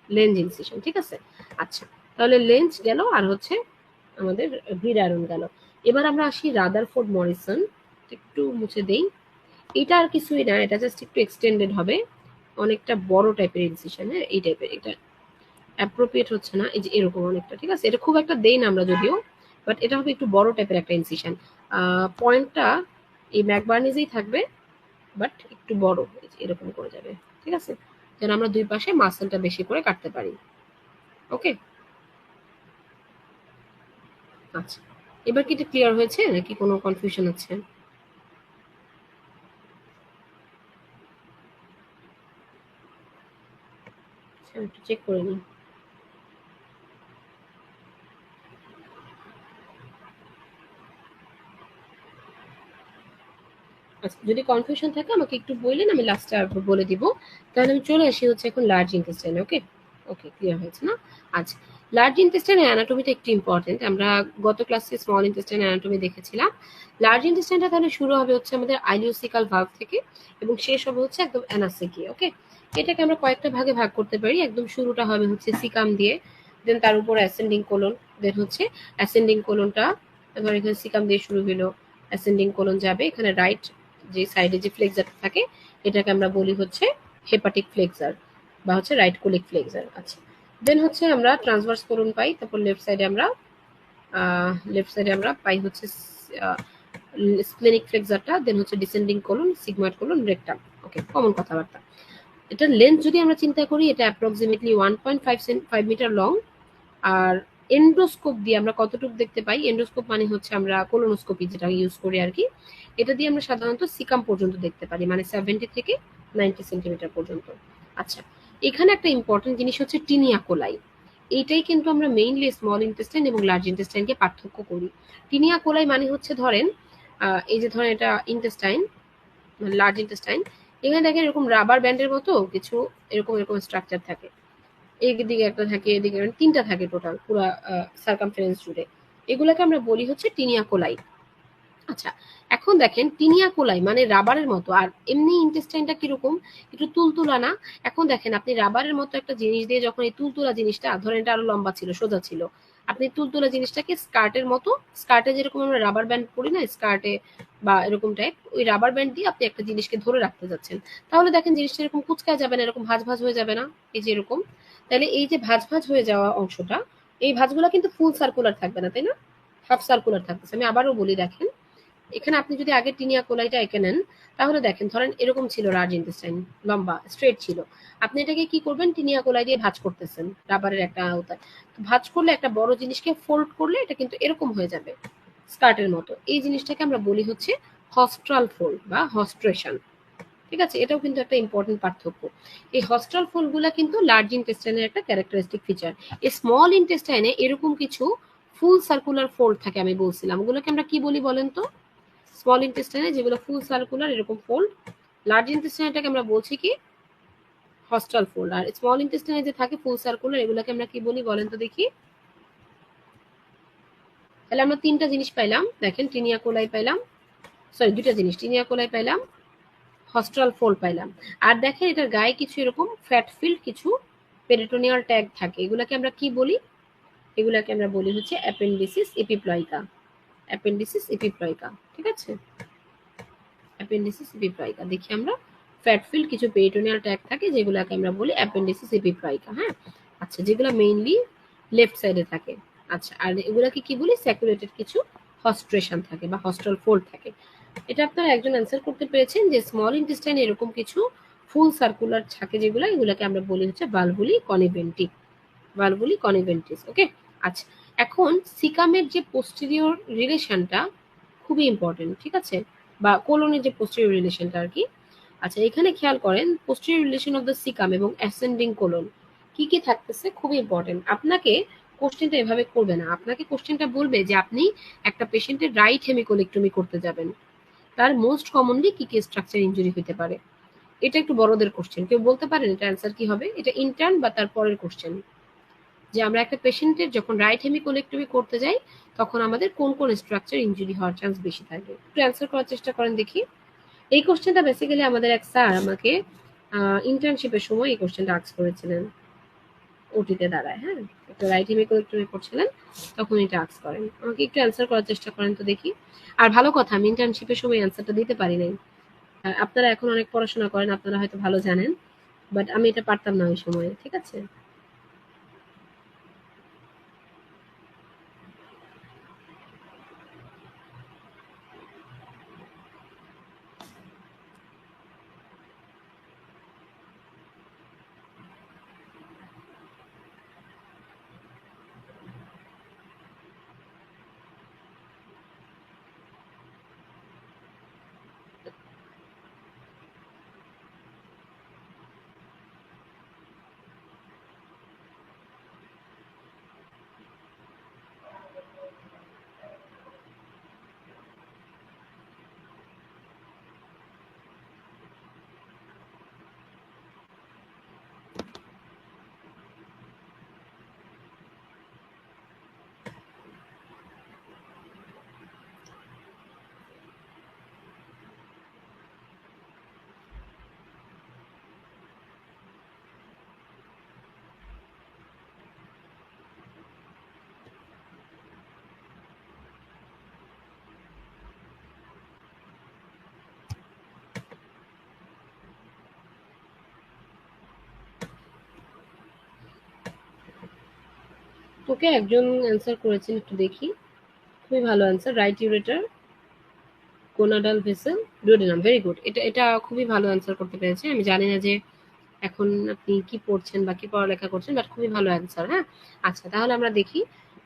লেন্স ইনসিশন। ঠিক আছে, আচ্ছা, তাহলে লেন্স গেল আর হচ্ছে আমাদের গ্রিড আয়রন গেল। এবার আমরা আসি রাদারফোর্ড মরিসন, একটু মুছে দেই। এটা আর কিছুই না, এটা জাস্ট একটু এক্সটেন্ডেড হবে, অনেকটা বড় টাইপের ইনসিশন। হ্যাঁ, এই টাইপের, এটা অ্যাপ্রোপ্রিয়েট হচ্ছে না, এই যে এরকম অনেকটা। ঠিক আছে, এটা খুব একটা দেই না আমরা যদিও, বাট এটা হবে একটু বড় টাইপের একটা ইনসিশন। পয়েন্টটা এই ম্যাকবার্নিজেই থাকবে, বাট একটু বড় এরকম করে যাবে। ঠিক আছে, যেন আমরা দুই পাশে মাসেলটা বেশি করে কাটতে পারি। ওকে, আচ্ছা, এবার কি এটা ক্লিয়ার হয়েছে নাকি কোনো কনফিউশন আছে? আচ্ছা, আমি একটু চেক করে নিই। আচ্ছা, যদি কনফিউশন থাকে আমাকে একটু বললেন, আমি লাস্টে আর বলে দিব। তাহলে আমি চলে আসি হচ্ছে এখন লার্জ ইন্টেস্টাইন। ওকে, ওকে, ক্লিয়ার হয়েছে না? আচ্ছা, লার্জ ইন্টেস্টাইনের অ্যানাটমিটা একটু ইম্পর্টেন্ট। আমরা গত ক্লাসে স্মল ইন্টেস্টাইন অ্যানাটমি দেখেছিলাম। লার্জ ইন্টেস্টাইনটা তাহলে শুরু হবে হচ্ছে আমাদের আইলিওসিকাল ভালভ থেকে এবং শেষ হবে হচ্ছে একদম অ্যানাসে গিয়ে। ওকে, এটাকে আমরা কয়েকটা ভাগে ভাগ করতে পারি। একদম শুরুটা হবে হচ্ছে সিকাম দিয়ে, দেন তার উপর অ্যাসেন্ডিং কোলন, দেন হচ্ছে অ্যাসেন্ডিং কোলনটা, এবার এখানে সিকাম দিয়ে শুরু হলো, অ্যাসেন্ডিং কোলন যাবে, এখানে রাইট যে সাইডে যে ফ্লেক্সারটা থাকে এটাকে আমরা বলি হচ্ছে হেপাটিক ফ্লেক্সার বা হচ্ছে রাইট কোলিক ফ্লেক্সার। আচ্ছা, দেন হচ্ছে আমরা ট্রান্সভার্স কোলন পাই, তারপর লেফট সাইডে আমরা পাই হচ্ছে স্প্লেনিক ফ্লেক্সারটা, দেন হচ্ছে descending colon, sigmoid colon, rectum. Okay, common কথাবার্তা। এটার লেন্থ যদি আমরা চিন্তা করি, এটা অ্যাপ্রক্সিমেটলি 1.5 মিটার লং। আর এন্ডোস্কোপ দিয়ে আমরা কতটুকু দেখতে পাই, এন্ডোস্কোপ মানে হচ্ছে আমরা কোলোনোস্কোপি যেটা ইউজ করি আর কি, এটা দিয়ে আমরা সাধারণত সিকাম পর্যন্ত দেখতে পারি, মানে 70 থেকে 90 সেন্টিমিটার পর্যন্ত। আচ্ছা, এখানে একটা ইম্পর্টেন্ট জিনিস হচ্ছে টিনিয়া কোলাই। এইটাই কিন্তু আমরা মেইনলি স্মল ইন্টেস্টাইন এবং লার্জ ইন্টেস্টাইনকে পার্থক্য করি। টিনিয়া কোলাই মানে হচ্ছে ধরেন এই যে ধরেন এটা ইন্টেস্টাইন, লার্জ ইন্টেস্টাইন, এখানে দেখেন এরকম রাবার ব্যান্ডের মতো কিছু এরকম এরকম স্ট্রাকচার থাকে। এদিকে একটা থাকে, এদিকে তিনটা থাকে টোটাল পুরো সার্কামফারেন্স জুড়ে। এগুলোকে আমরা বলি হচ্ছে টিনিয়া কোলাই। আচ্ছা, এখন দেখেন টিনিয়া কোলাই মানে রাবারের মতো, আর এমনি ইন্টেস্টাইনটা কিরকম, একটু তুলতুলা না? এখন দেখেন আপনি রাবারের মতো একটা জিনিস দিয়ে যখন এই তুলতুলা জিনিসটা, ধরেন এটা আরো লম্বা ছিল, সোজা ছিল, আপনি তুলতুলা জিনিসটাকে স্কার্টের মতো, স্কার্টে যেরকম আমরা রাবার ব্যান্ড পরি না স্কার্টে বা এরকম টাইপ, ওই রাবার ব্যান্ড দিয়ে আপনি একটা জিনিসকে ধরে রাখতে যাচ্ছেন, তাহলে দেখেন জিনিসটা এরকম কুচকায় যাবে না, এরকম ভাঁজ ভাঁজ হয়ে যাবে না, এই যে এরকম। তাহলে এই যে ভাঁজ ভাঁজ হয়ে যাওয়া অংশটা, এই ভাঁজগুলো কিন্তু ফুল সার্কুলার থাকবে না, তাই না? হাফ সার্কুলার থাকতেছে। আমি আবারও বলি, দেখেন এখানে আপনি যদি আগে টিনিয়া কোলাইটা এঁকে নেন, তাহলে দেখেন ধরেন এরকম ছিল লার্জ ইন্টেস্টাইন, লম্বা স্ট্রেট ছিল, আপনি এটাকে কি করবেন, টিনিয়া কোলাই দিয়ে ভাঁজ করতেছেন রাবারের একটা আওতায়। ভাঁজ করলে একটা বড় জিনিসকে ফোল্ড করলে এটা কিন্তু এরকম হয়ে যাবে, স্কার্টের মতো। এই জিনিসটাকে আমরা বলি হচ্ছে হস্ট্রাল ফোল্ড বা হস্ট্রেশন। ঠিক আছে, এটাও কিন্তু একটা ইম্পর্টেন্ট পার্থক্য। এই হস্ট্রাল ফোল্ড গুলা কিন্তু লার্জ ইন্টেস্টাইনের একটা ক্যারেক্টারিস্টিক ফিচার। এই স্মল ইন্টেস্টাইনে এরকম কিছু ফুল সার্কুলার ফোল্ড থাকে, আমি বলছিলাম ওগুলোকে আমরা কি বলি বলেন তো? স্মল ইন্টেস্টাইনে যেগুলো ফুল সার্কুলার এরকম ফোল্ড, লার্জ ইন্টেস্টাইনটাকে আমরা বলছি কি হস্টাল ফোল্ড। আর স্মল ইন্টেস্টাইনে যে থাকে ফুল সার্কুলার, এগুলোকে আমরা কি বলি বলেন তো দেখি? তাহলে আমরা তিনটা জিনিস পাইলাম, দেখেন টিনিয়া কোলাই পাইলাম, সরি দুইটা জিনিস, টিনিয়া কোলাই পাইলাম, হস্টাল ফোল্ড পাইলাম। আর দেখেন এটার গায়ে কিছু এরকম ফ্যাট ফিল্ড, কিছু পেরিটোনিয়াল ট্যাগ থাকে, এগুলাকে আমরা কি বলি? এগুলাকে আমরা বলি হচ্ছে অ্যাপেন্ডিসিস এপিপ্লয়িকা। অ্যাপেন্ডিসিস এপিপ্লয়িকা, ঠিক আছে? অ্যাপেন্ডিসিস এপিপ্লয়িকা দেখি আমরা, ফ্যাট ফিল্ড, কিছু পেরিটোনিয়াল ট্যাগ থাকে যেগুলোকে আমরা বলি অ্যাপেন্ডিসিস এপিপ্লয়িকা। হ্যাঁ, আচ্ছা, যেগুলো মেইনলি লেফট সাইডে থাকে। আচ্ছা, আর এগুলাকে কি বলি? স্যাকুরেটেড কিছু হস্ট্রেশন থাকে বা হস্টাল ফোল্ড থাকে। এটা আপনারা একজন অ্যান্সার করতে পেরেছেন যে স্মল ইন্টেস্টাইন এরকম কিছু ফুল সার্কুলার থাকে যেগুলো, এগুলোকে আমরা বলি হচ্ছে ভালভুলি কনিভেন্টি, ভালভুলি কনিভেন্টিস। ওকে, আচ্ছা, এখন সিকামের যে পোস্টেরিয়র রিলেশনটা খুবই ইম্পর্টেন্ট, ঠিক আছে, বা কোলনের যে পোস্টেরিয়র রিলেশনটা আর কি। আচ্ছা, এখানে খেয়াল করেন posterior relation of the caecum এবং অ্যাসেন্ডিং কোলন কি কি থাকতেছে, খুবই ইম্পর্টেন্ট। আপনাকে কোশ্চেনটা এভাবে করবে না, আপনাকে কোশ্চেনটা বলবে যে আপনি একটা পেশেন্টের রাইট হেমিকোলেক্টমি করতে যাবেন, তার মোস্ট কমনলি কি কি স্ট্রাকচার ইনজুরি হতে পারে। এটা একটু বড়দের কোশ্চেন, কেউ বলতে পারেন এটা অ্যান্সার কি হবে? এটা ইন্টার্ন বা তার পরের কোশ্চেন, যে আমরা একটা পেশেন্টের যখন রাইট হেমিকোলেক্টমি করতে যাই তখন আমাদের কোন কোন স্ট্রাকচার ইনজুরি হওয়ার চান্স বেশি থাকে, একটু অ্যান্সার করার চেষ্টা করেন দেখি। এই কোশ্চেনটা বেসিক্যালি আমাদের এক স্যার আমাকে ইন্টার্নশিপের সময় এই কোশ্চেনটা আস্ক করেছিলেন, ওটিতে দাঁড়ায়। হ্যাঁ, একটা রাইট হেমিকোলেক্টমি করছিলেন, তখন এটা আস্ক করেন। আমাকে একটু অ্যান্সার করার চেষ্টা করেন তো দেখি। আর ভালো কথা, আমি ইন্টার্নশিপের সময় অ্যান্সারটা দিতে পারি নাই। আপনারা এখন অনেক পড়াশোনা করেন, আপনারা হয়তো ভালো জানেন, বাট আমি এটা পারতাম না ওই সময়ে, ঠিক আছে? ওকে, একজন অ্যান্সার করেছেন, একটু দেখি। খুবই ভালো answer, right ureter gonadal vessel duodenum, very good. এটা এটা খুবই ভালো অ্যান্সার করতে পেরেছে। আমি জানি না যে এখন আপনি কি পড়ছেন বা কি পড়ালেখা করছেন, বাট খুবই ভালো অ্যান্সার। হ্যাঁ, আচ্ছা, তাহলে আমরা দেখি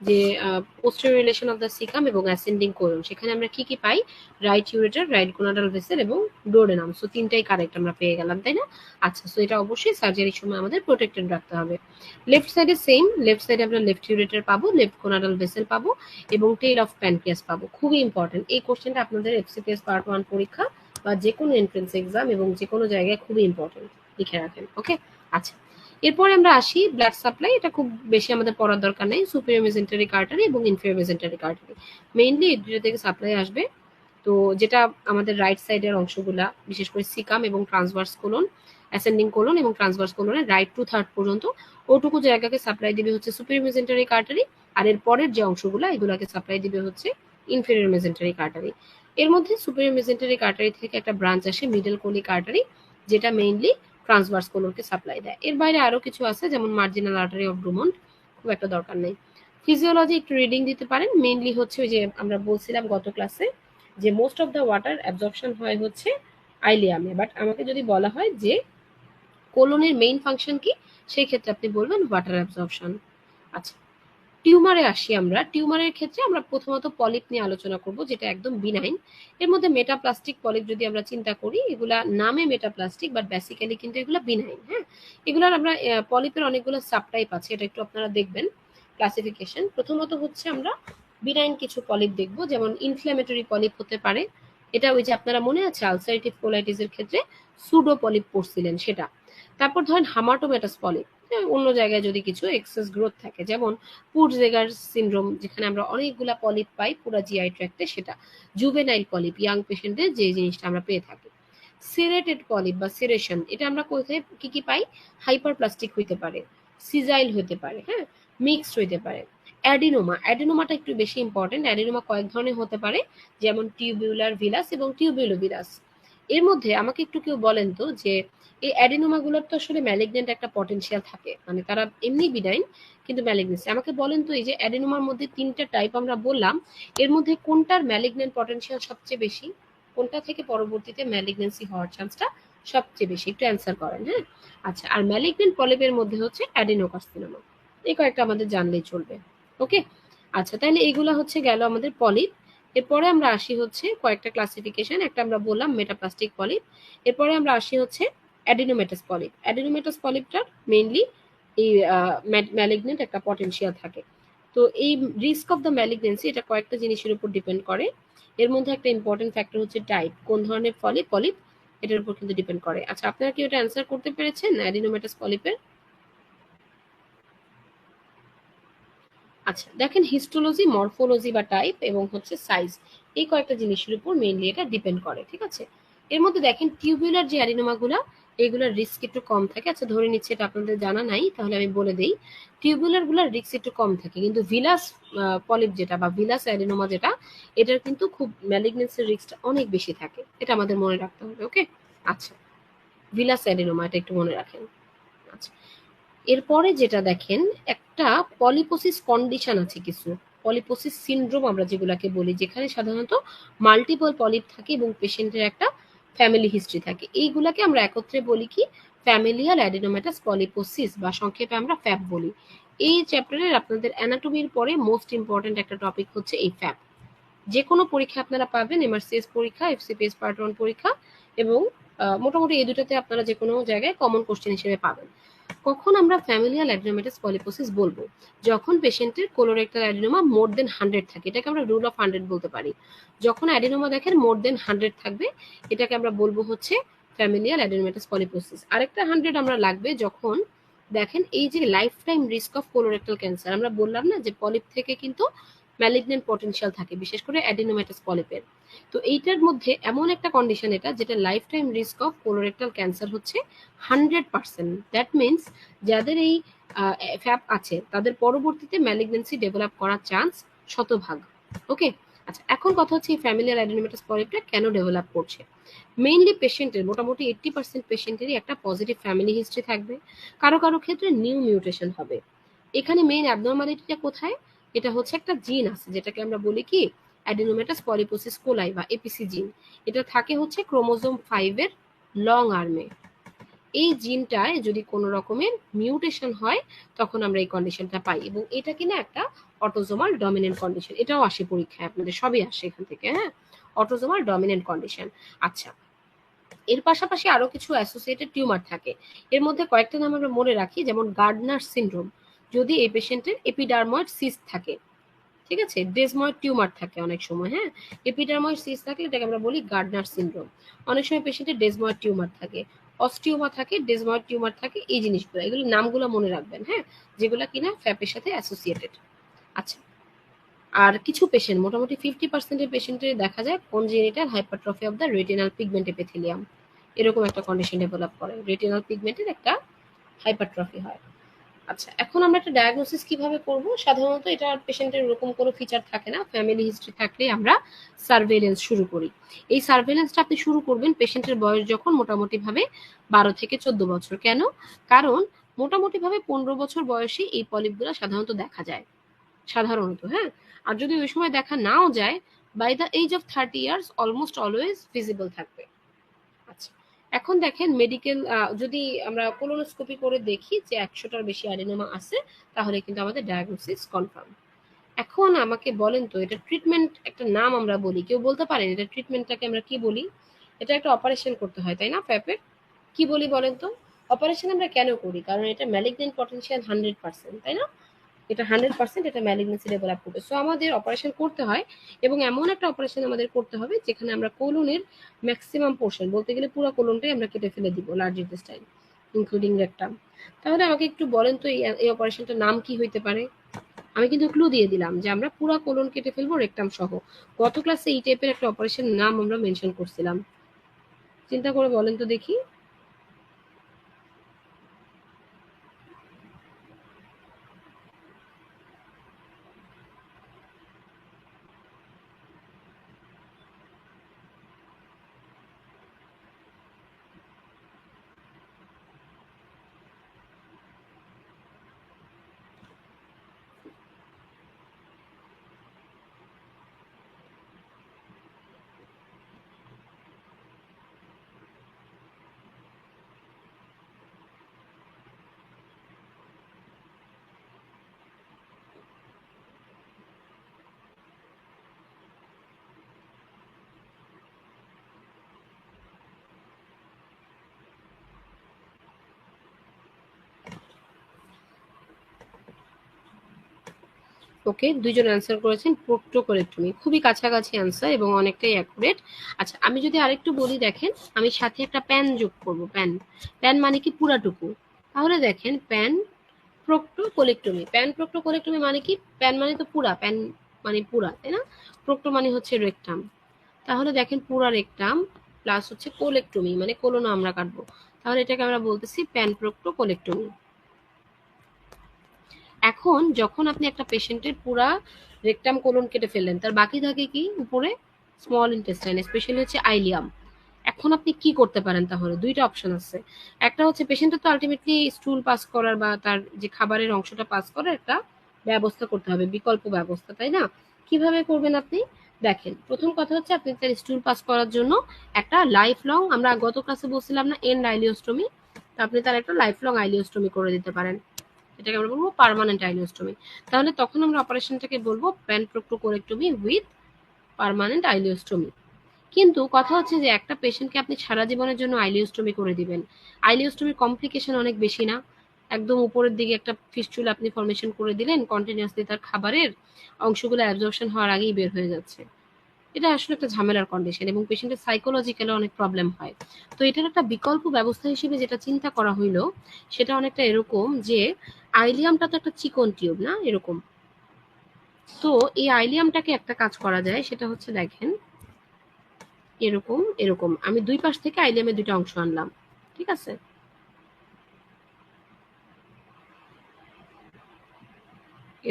যে posterior relation of the caecum এবং অ্যাসেন্ডিং কোলন, সেখানে আমরা কি কি পাই? Right ureter, right gonadal vessel এবং ডুওডেনাম। সো তিনটাই কারেক্ট আমরা পেয়ে গেলাম, তাই না? আচ্ছা, সো এটা অবশ্যই সার্জারির সময় আমাদের প্রোটেক্টেড রাখতে হবে। লেফট সাইডে সেম, লেফট সাইডে আমরা লেফট ইউরেটার পাবো, লেফট গোনাডাল ভেসেল পাবো এবং টেল অফ প্যানক্রিয়াস পাবো। খুবই ইম্পর্টেন্ট এই কোশ্চেনটা আপনাদের এফসিপিএস পার্ট 1 পরীক্ষা বা যে কোনো এন্ট্রেন্স এক্সাম এবং যে কোনো জায়গায় খুবই ইম্পর্টেন্ট, লিখে রাখেন। ওকে, আচ্ছা, এরপরে আমরা আসি ব্লাড সাপ্লাই। এটা খুব বেশি আমাদের পড়ার দরকার নেই। সুপিরিয়র মেসেন্টারিক আর্টারি এবং ইনফেরিয়র মেসেন্টারিক আর্টারি মেইনলি এই দুটো থেকে সাপ্লাই আসবে। তো যেটা আমাদের রাইট সাইডের অংশগুলা, বিশেষ করে সিকাম এবং ট্রান্সভার্স কোলন, অ্যাসেন্ডিং কোলন এবং ট্রান্সভার্স কোলনের রাইট টু থার্ড পর্যন্ত ওটুকু জায়গাকে সাপ্লাই দিবে হচ্ছে সুপিরিয়র মেসেন্টারিক আর্টারি, আর এর পরের যে অংশগুলা এগুলাকে সাপ্লাই দিবে হচ্ছে ইনফেরিয়র মেসেন্টারিক আর্টারি। এর মধ্যে সুপিরিয়র মেসেন্টারিক আর্টারি থেকে একটা ব্রাঞ্চ আসে মিডল কোলিক আর্টারি, যেটা মেইনলি ট্রান্সভার্স কোলনকে সাপ্লাই দেয়। এর বাইরে আরো কিছু আছে, যেমন মার্জিনাল আর্টারি অফ ড্রুমন্ড, খুব একটা দরকার নেই। ফিজিওলজি একটু রিডিং দিতে পারেন। মেইনলি হচ্ছে ওই যে আমরা বলছিলাম গত ক্লাসে যে most of the water absorption হয় হচ্ছে আইলিয়ামে, বাট আমাকে যদি বলা হয় যে কোলনের মেইন ফাংশন কি, সেই ক্ষেত্রে আপনি বলবেন ওয়াটার অ্যাবজর্পশন। আচ্ছা, টিউমারে আসি আমরা। টিউমারের ক্ষেত্রে আমরা প্রথমত পলিপ নিয়ে আলোচনা করব, যেটা একদম বিনাইন। এর মধ্যে মেটাপ্লাস্টিক পলিপ যদি আমরা চিন্তা করি, এগুলা নামে মেটাপ্লাস্টিক বাট বেসিক্যালি কিন্তু এগুলো বিনাইন। হ্যাঁ, এগুলার আমরা পলিপের অনেকগুলো সাবটাইপ আছে, এটা একটু আপনারা দেখবেন ক্লাসিফিকেশন। প্রথমত হচ্ছে আমরা বিনাইন কিছু পলিপ দেখব, যেমন ইনফ্ল্যামেটরি পলিপ হতে পারে। এটা ওই যে আপনারা মনে আছে আলসারেটিভ কোলাইটিসের ক্ষেত্রে সুডো পলিপ পড়ছিলেন সেটা। তারপর ধরেন হামাটোমেটাস পলিপ, অন্য জায়গায় যদি কিছু এক্সেস গ্রোথ থাকে, যেমন পুরজেগার সিনড্রোম, যেখানে আমরা অনেকগুলা পলিপ পাই পুরা জিআই ট্র্যাক্টে, সেটা জুভেনাইল পলিপ, ইয়াং পেশেন্টদের যে জিনিসটা আমরা পেয়ে থাকি। সিরেটেড পলিপ বা সিরেশন, এটা আমরা কোথায় কি কি পাই? হাইপারপ্লাস্টিক হইতে পারে, সিজাইল হইতে পারে, হ্যাঁ, মিক্সড হইতে পারে। অ্যাডিনোমা, অ্যাডিনোমাটা একটু বেশি ইম্পর্টেন্ট। অ্যাডিনোমা কয়েক ধরনের হতে পারে, যেমন টিউবিউলার ভিলাস এবং টিউবিউলোভিলাস। এর মধ্যে আমাকে একটু কেউ বলেন তো যে এই অ্যাডিনোমা গুলোর তো আসলে ম্যালিগনেন্ট একটা পটেনশিয়াল থাকে, মানে তারা এমনি বিনাইন কিন্তু ম্যালিগনেন্সি। আমাকে বলেন তো এই যে অ্যাডিনোমার মধ্যে তিনটা টাইপ আমরা বললাম, এর মধ্যে কোনটার ম্যালিগনেন্ট পটেনশিয়াল সবচেয়ে বেশি, কোনটা থেকে পরবর্তীতে ম্যালিগনেন্সি হওয়ার চান্সটা সবচেয়ে বেশি? একটু অ্যান্সার করেন। হ্যাঁ, আচ্ছা, আর ম্যালিগনেন্ট পলিপের মধ্যে হচ্ছে অ্যাডিনোকার্সিনোমা। এই কয়েকটা আমাদের জানলেই চলবে। ওকে, আচ্ছা, তাহলে এগুলা হচ্ছে গেল আমাদের পলিপ। এরপরে আমরা আসি হচ্ছে কয়েকটা ক্লাসিফিকেশন। একটা আমরা বললাম মেটাপ্লাস্টিক পলিপ। এরপরে আমরা আসি হচ্ছে অ্যাডিনোমেটাস পলিপ। অ্যাডিনোমেটাস পলিপটার মেইনলি এই ম্যালিগনেন্ট একটা পটেনশিয়াল থাকে। তো এই রিস্ক অফ দ্য ম্যালিগনেন্সি এটা কয়েকটা জিনিসের উপর ডিপেন্ড করে। এর মধ্যে একটা ইম্পর্টেন্ট ফ্যাক্টর হচ্ছে টাইপ, কোন ধরনের পলিপ, এটার উপর কিন্তু ডিপেন্ড করে। আচ্ছা, আপনারা কি ওটা অ্যান্সার করতে পেরেছেন অ্যাডিনোমেটাস পলিপের? আচ্ছা, দেখেন হিস্টোলজি, মরফোলজি বা টাইপ এবং হচ্ছে সাইজ, এই কয়েকটা জিনিসের উপর মেইনলি এটা ডিপেন্ড করে। ঠিক আছে, এর মধ্যে দেখেন টিউবুলার যে অ্যাডিনোমাগুলা, এগুলোর রিস্ক একটু কম থাকে। আচ্ছা, ধরে নিচ্ছে এটা আপনাদের জানা নাই, তাহলে আমি বলে দেই। টিউবুলার গুলার রিস্ক একটু কম থাকে, কিন্তু ভিলাস পলিপ যেটা বা ভিলাস অ্যাডিনোমা যেটা, এটার কিন্তু খুব ম্যালিগনেন্সির রিস্কটা অনেক বেশি থাকে। এটা আমাদের মনে রাখতে হবে। ওকে, আচ্ছা, ভিলাস অ্যাডিনোমা এটা একটু মনে রাখেন। আচ্ছা, এরপরে যেটা দেখেন, একটা পলিপোসিস কন্ডিশন আছে কিছু, পলিপোসিস সিনড্রোম আমরা যেগুলাকে বলি, যেখানে সাধারণত মাল্টিপল পলিপ থাকে এবং পেশেন্টের একটা ফ্যামিলি হিস্ট্রি থাকে। এইগুলাকে আমরা একত্রে বলি কি? ফ্যামিলিয়াল অ্যাডিনোমেটাস পলিপোসিস, বা সংক্ষেপে আমরা ফ্যাপ বলি। এই চ্যাপ্টারের আপনাদের অ্যানাটমির পরে মোস্ট ইম্পর্টেন্ট একটা টপিক হচ্ছে এই ফ্যাপ। যে কোনো পরীক্ষা আপনারা পাবেন, এমআরসিএস পরীক্ষা, এফসিপিএস পার্ট 1 পরীক্ষা, এবং মোটামুটি এই দুটাতে আপনারা যে কোনো জায়গায় কমন কোশ্চেন হিসেবে পাবেন। কখন আমরা ফ্যামিলিয়াল অ্যাডিনোমেটাস পলিপোসিস বলবো? যখন পেশেন্টের কোলোরেক্টাল অ্যাডিনোমা মোর দেন 100 থাকে, এটাকে আমরা রুল অফ 100 বলতে পারি। যখন অ্যাডিনোমা দেখেন মোর দেন 100 থাকবে, এটাকে আমরা বলবো হচ্ছে ফ্যামিলিয়াল অ্যাডিনোমেটাস পলিপোসিস। আরেকটা 100 আমরা লাগবে যখন দেখেন এই যে life time risk of colorectal cancer, আমরা বললাম না যে পলিপ থেকে কিন্তু ম্যালিগনেন্ট পটেনশিয়াল থাকে, বিশেষ করে অ্যাডিনোমেটাস পলিপের। তো এইটার মধ্যে এমন একটা কন্ডিশন এটা, যেটা life time risk of colorectal cancer হচ্ছে 100%। দ্যাট মিনস যাদের এই ফ্যাপ আছে তাদের পরবর্তীতে ম্যালিগনেন্সি ডেভেলপ করার চান্স শতভাগ। ওকে, আচ্ছা, এখন কথা হচ্ছে এই ফ্যামিলিয়ার অ্যাডিনোমেটাস পলিপটা কেন ডেভেলপ করছে। মেইনলি পেশেন্টের মোটামুটি 80% পেশেন্টেরই একটা পজিটিভ ফ্যামিলি হিস্ট্রি থাকবে, কারো কারো ক্ষেত্রে নিউ মিউটেশন হবে। এখানে মেইন অ্যাবনর্মালিটিটা কোথায়? এটা হচ্ছে একটা জিন আছে, যেটাকে আমরা বলি কি অ্যাডিনোমেটাস পলিপোসিস কোলাই বা এপিসি জিন। এটা থাকে হচ্ছে ক্রোমোজোম 5 এর লং আর্মে। এই জিনটায় যদি কোনো রকমের মিউটেশন হয়, তখন আমরা এই কন্ডিশনটা পাই, এবং এটা কিনা একটা অটোজোমাল ডমিনেন্ট কন্ডিশন। এটাও আসে পরীক্ষায়, আপনাদের সবই আসে এখান থেকে। হ্যাঁ, অটোজোমাল ডমিনেন্ট কন্ডিশন। আচ্ছা, এর পাশাপাশি আরো কিছু অ্যাসোসিয়েটেড টিউমার থাকে। এর মধ্যে কয়েকটা নাম আমরা মনে রাখি, যেমন গার্ডনার সিনড্রোম, যদি এই পেশেন্টের এপিডার্ময়েড সিস্ট থাকে। ঠিক আছে, ডেসময়েড টিউমার থাকে অনেক সময়, হ্যাঁ, এপিডার্ময়েড সিস্ট থাকলে এটাকে আমরা বলি গার্ডনার সিনড্রোম। অনেক সময় পেশেন্টের ডেসময়েড টিউমার থাকে, অস্টিওমা থাকে, ডেসময়েড টিউমার থাকে, এই জিনিসগুলো, এগুলো নামগুলো মনে রাখবেন, হ্যাঁ, যেগুলো কিনা ফ্যাপের সাথে অ্যাসোসিয়েটেড। আচ্ছা, আর কিছু পেশেন্ট, মোটামুটি 50% পেশেন্টের দেখা যায় congenital hypertrophy of the retinal pigment epithelium, এরকম একটা কন্ডিশন ডেভেলপ করে, রেটিনাল পিগমেন্টের একটা হাইপারট্রফি হয়। আচ্ছা, এখন আমরা একটা ডায়াগনোসিস কিভাবে করব? সাধারণত এটা পেশেন্টের ওরকম কোনো ফিচার থাকে না, ফ্যামিলি হিস্ট্রি থাকলেই আমরা সার্ভেইলেন্স শুরু করি। এই সার্ভেইলেন্সটা আপনি শুরু করবেন পেশেন্টের বয়স যখন মোটামুটিভাবে 12 থেকে 14 বছর। কেন? কারণ মোটামুটিভাবে 15 বছর বয়সে এই পলিপগুলো সাধারণত দেখা যায়, সাধারণত, হ্যাঁ। আর যদি ওই সময় দেখা নাও যায়, by the age of 30 years almost always visible থাকবে। আচ্ছা, এখন দেখেন মেডিকেল যদি আমরা কোলোনোস্কোপি করে দেখি যে 100টার বেশি অ্যাডিনোমা আছে, তাহলে কিন্তু আমাদের ডায়াগনোসিস কনফার্ম। এখন আমাকে বলেন তো, এটা ট্রিটমেন্ট একটা নাম আমরা বলি, কেউ বলতে পারেন এটা ট্রিটমেন্টটাকে আমরা কি বলি? এটা একটা অপারেশন করতে হয়, তাই না, ফ্যাপের? কি বলি বলেন তো? অপারেশন আমরা কেন করি? কারণ এটা ম্যালিগন্যান্ট পটেনশিয়াল 100%, তাই না? এটা 100% এটা ম্যালিগনেন্সি ডেভেলপ করবে। সো আমাদের অপারেশন করতে হয়, এবং এমন একটা অপারেশন আমাদের করতে হবে যেখানে আমরা কোলনের ম্যাক্সিমাম পোর্শন, বলতে গেলে পুরো কোলনটাই আমরা কেটে ফেলে দিব, লার্জ ইন্টেস্টাইন ইনক্লুডিং রেকটাম। তাহলে আমাকে একটু বলেন তো এই অপারেশনটার নাম কি হইতে পারে? আমি কিন্তু ক্লু দিয়ে দিলাম যে আমরা পুরো কোলন কেটে ফেলবো রেকটাম সহ। গত ক্লাসে এই টাইপের একটা অপারেশন নাম আমরা মেনশন করছিলাম, চিন্তা করে বলেন তো দেখি। ওকে, দুইজন অ্যান্সার করেছেন প্রোক্টোকলেক্টমি, খুবই কাছাকাছি অ্যান্সার এবং অনেকটাই অ্যাকুরেট। আচ্ছা, আমি যদি আরেকটু বলি, দেখেন আমি সাথে একটা প্যান যোগ করব, প্যান। প্যান মানে কি? পুরাটুকু। তাহলে দেখেন প্যান প্রোক্টোকলেক্টমি, প্যান প্রোক্টোকলেক্টমি মানে কি? প্যান মানে তো পুরা, প্যান মানে পুরা, তাই না? প্রোক্টো মানে হচ্ছে রেকটাম। তাহলে দেখেন পুরা রেকটাম প্লাস হচ্ছে কোলেক্টমি, মানে কোলন আমরা কাটবো। তাহলে এটাকে আমরা বলতেছি প্যান প্রোক্টোকলেক্টমি। এখন যখন আপনি একটা পেশেন্টের পুরা রেকটাম কোলন কেটে ফেললেন, তার বাকি থাকে কি উপরে? স্মল ইন্টেস্টাইন, স্পেশালি হচ্ছে আইলিয়াম। এখন আপনি কি করতে পারেন? তাহলে দুইটা অপশন আছে। একটা হচ্ছে পেশেন্টের তো আলটিমেটলি স্টুল পাস করার বা তার যে খাবারের অংশটা পাস করার একটা ব্যবস্থা করতে হবে, বিকল্প ব্যবস্থা, তাই না? কিভাবে করবেন আপনি? দেখেন, প্রথম কথা হচ্ছে আপনি তার স্টুল পাস করার জন্য একটা লাইফ লং, আমরা গত ক্লাসে বলছিলাম না, এন্ড আইলিওস্টমি, তো আপনি তার একটা লাইফ লং আইলিওস্টমি করে দিতে পারেন, এটাকে আমরা বলবো পার্মানেন্ট আইলিওস্টমি। তাহলে তখন আমরা অপারেশনটাকে বলবো প্যান প্রোক্টোকলেক্টমি উইথ পার্মানেন্ট আইলিওস্টমি। কিন্তু কথা হচ্ছে যে একটা পেশেন্টকে আপনি সারা জীবনের জন্য আইলিওস্টমি করে দিবেন, আইলিওস্টমির কমপ্লিকেশন অনেক বেশি না? একদম উপরের দিকে একটা ফিস্টুলা আপনি ফর্মেশন করে দিলেন, কন্টিনিউয়াসলি তার খাবারের অংশগুলো অ্যাবজর্পশন হওয়ার আগেই বের হয়ে যাচ্ছে। এটা আসলে একটা ঝামেলার কন্ডিশন এবং পেশেন্টের সাইকোলজিক্যালি অনেক প্রবলেম হয়। তো এটার একটা বিকল্প ব্যবস্থা হিসেবে যেটা চিন্তা করা হইলো, সেটা অনেকটা এরকম যে আইলিয়ামটা তো একটা চিকন টিউব না, এরকম। তো এই আইলিয়ামটাকে একটা কাজ করা যায়, সেটা হচ্ছে দেখেন এরকম এরকম আমি দুই পাশ থেকে আইলিয়ামের দুইটা অংশ আনলাম, ঠিক আছে?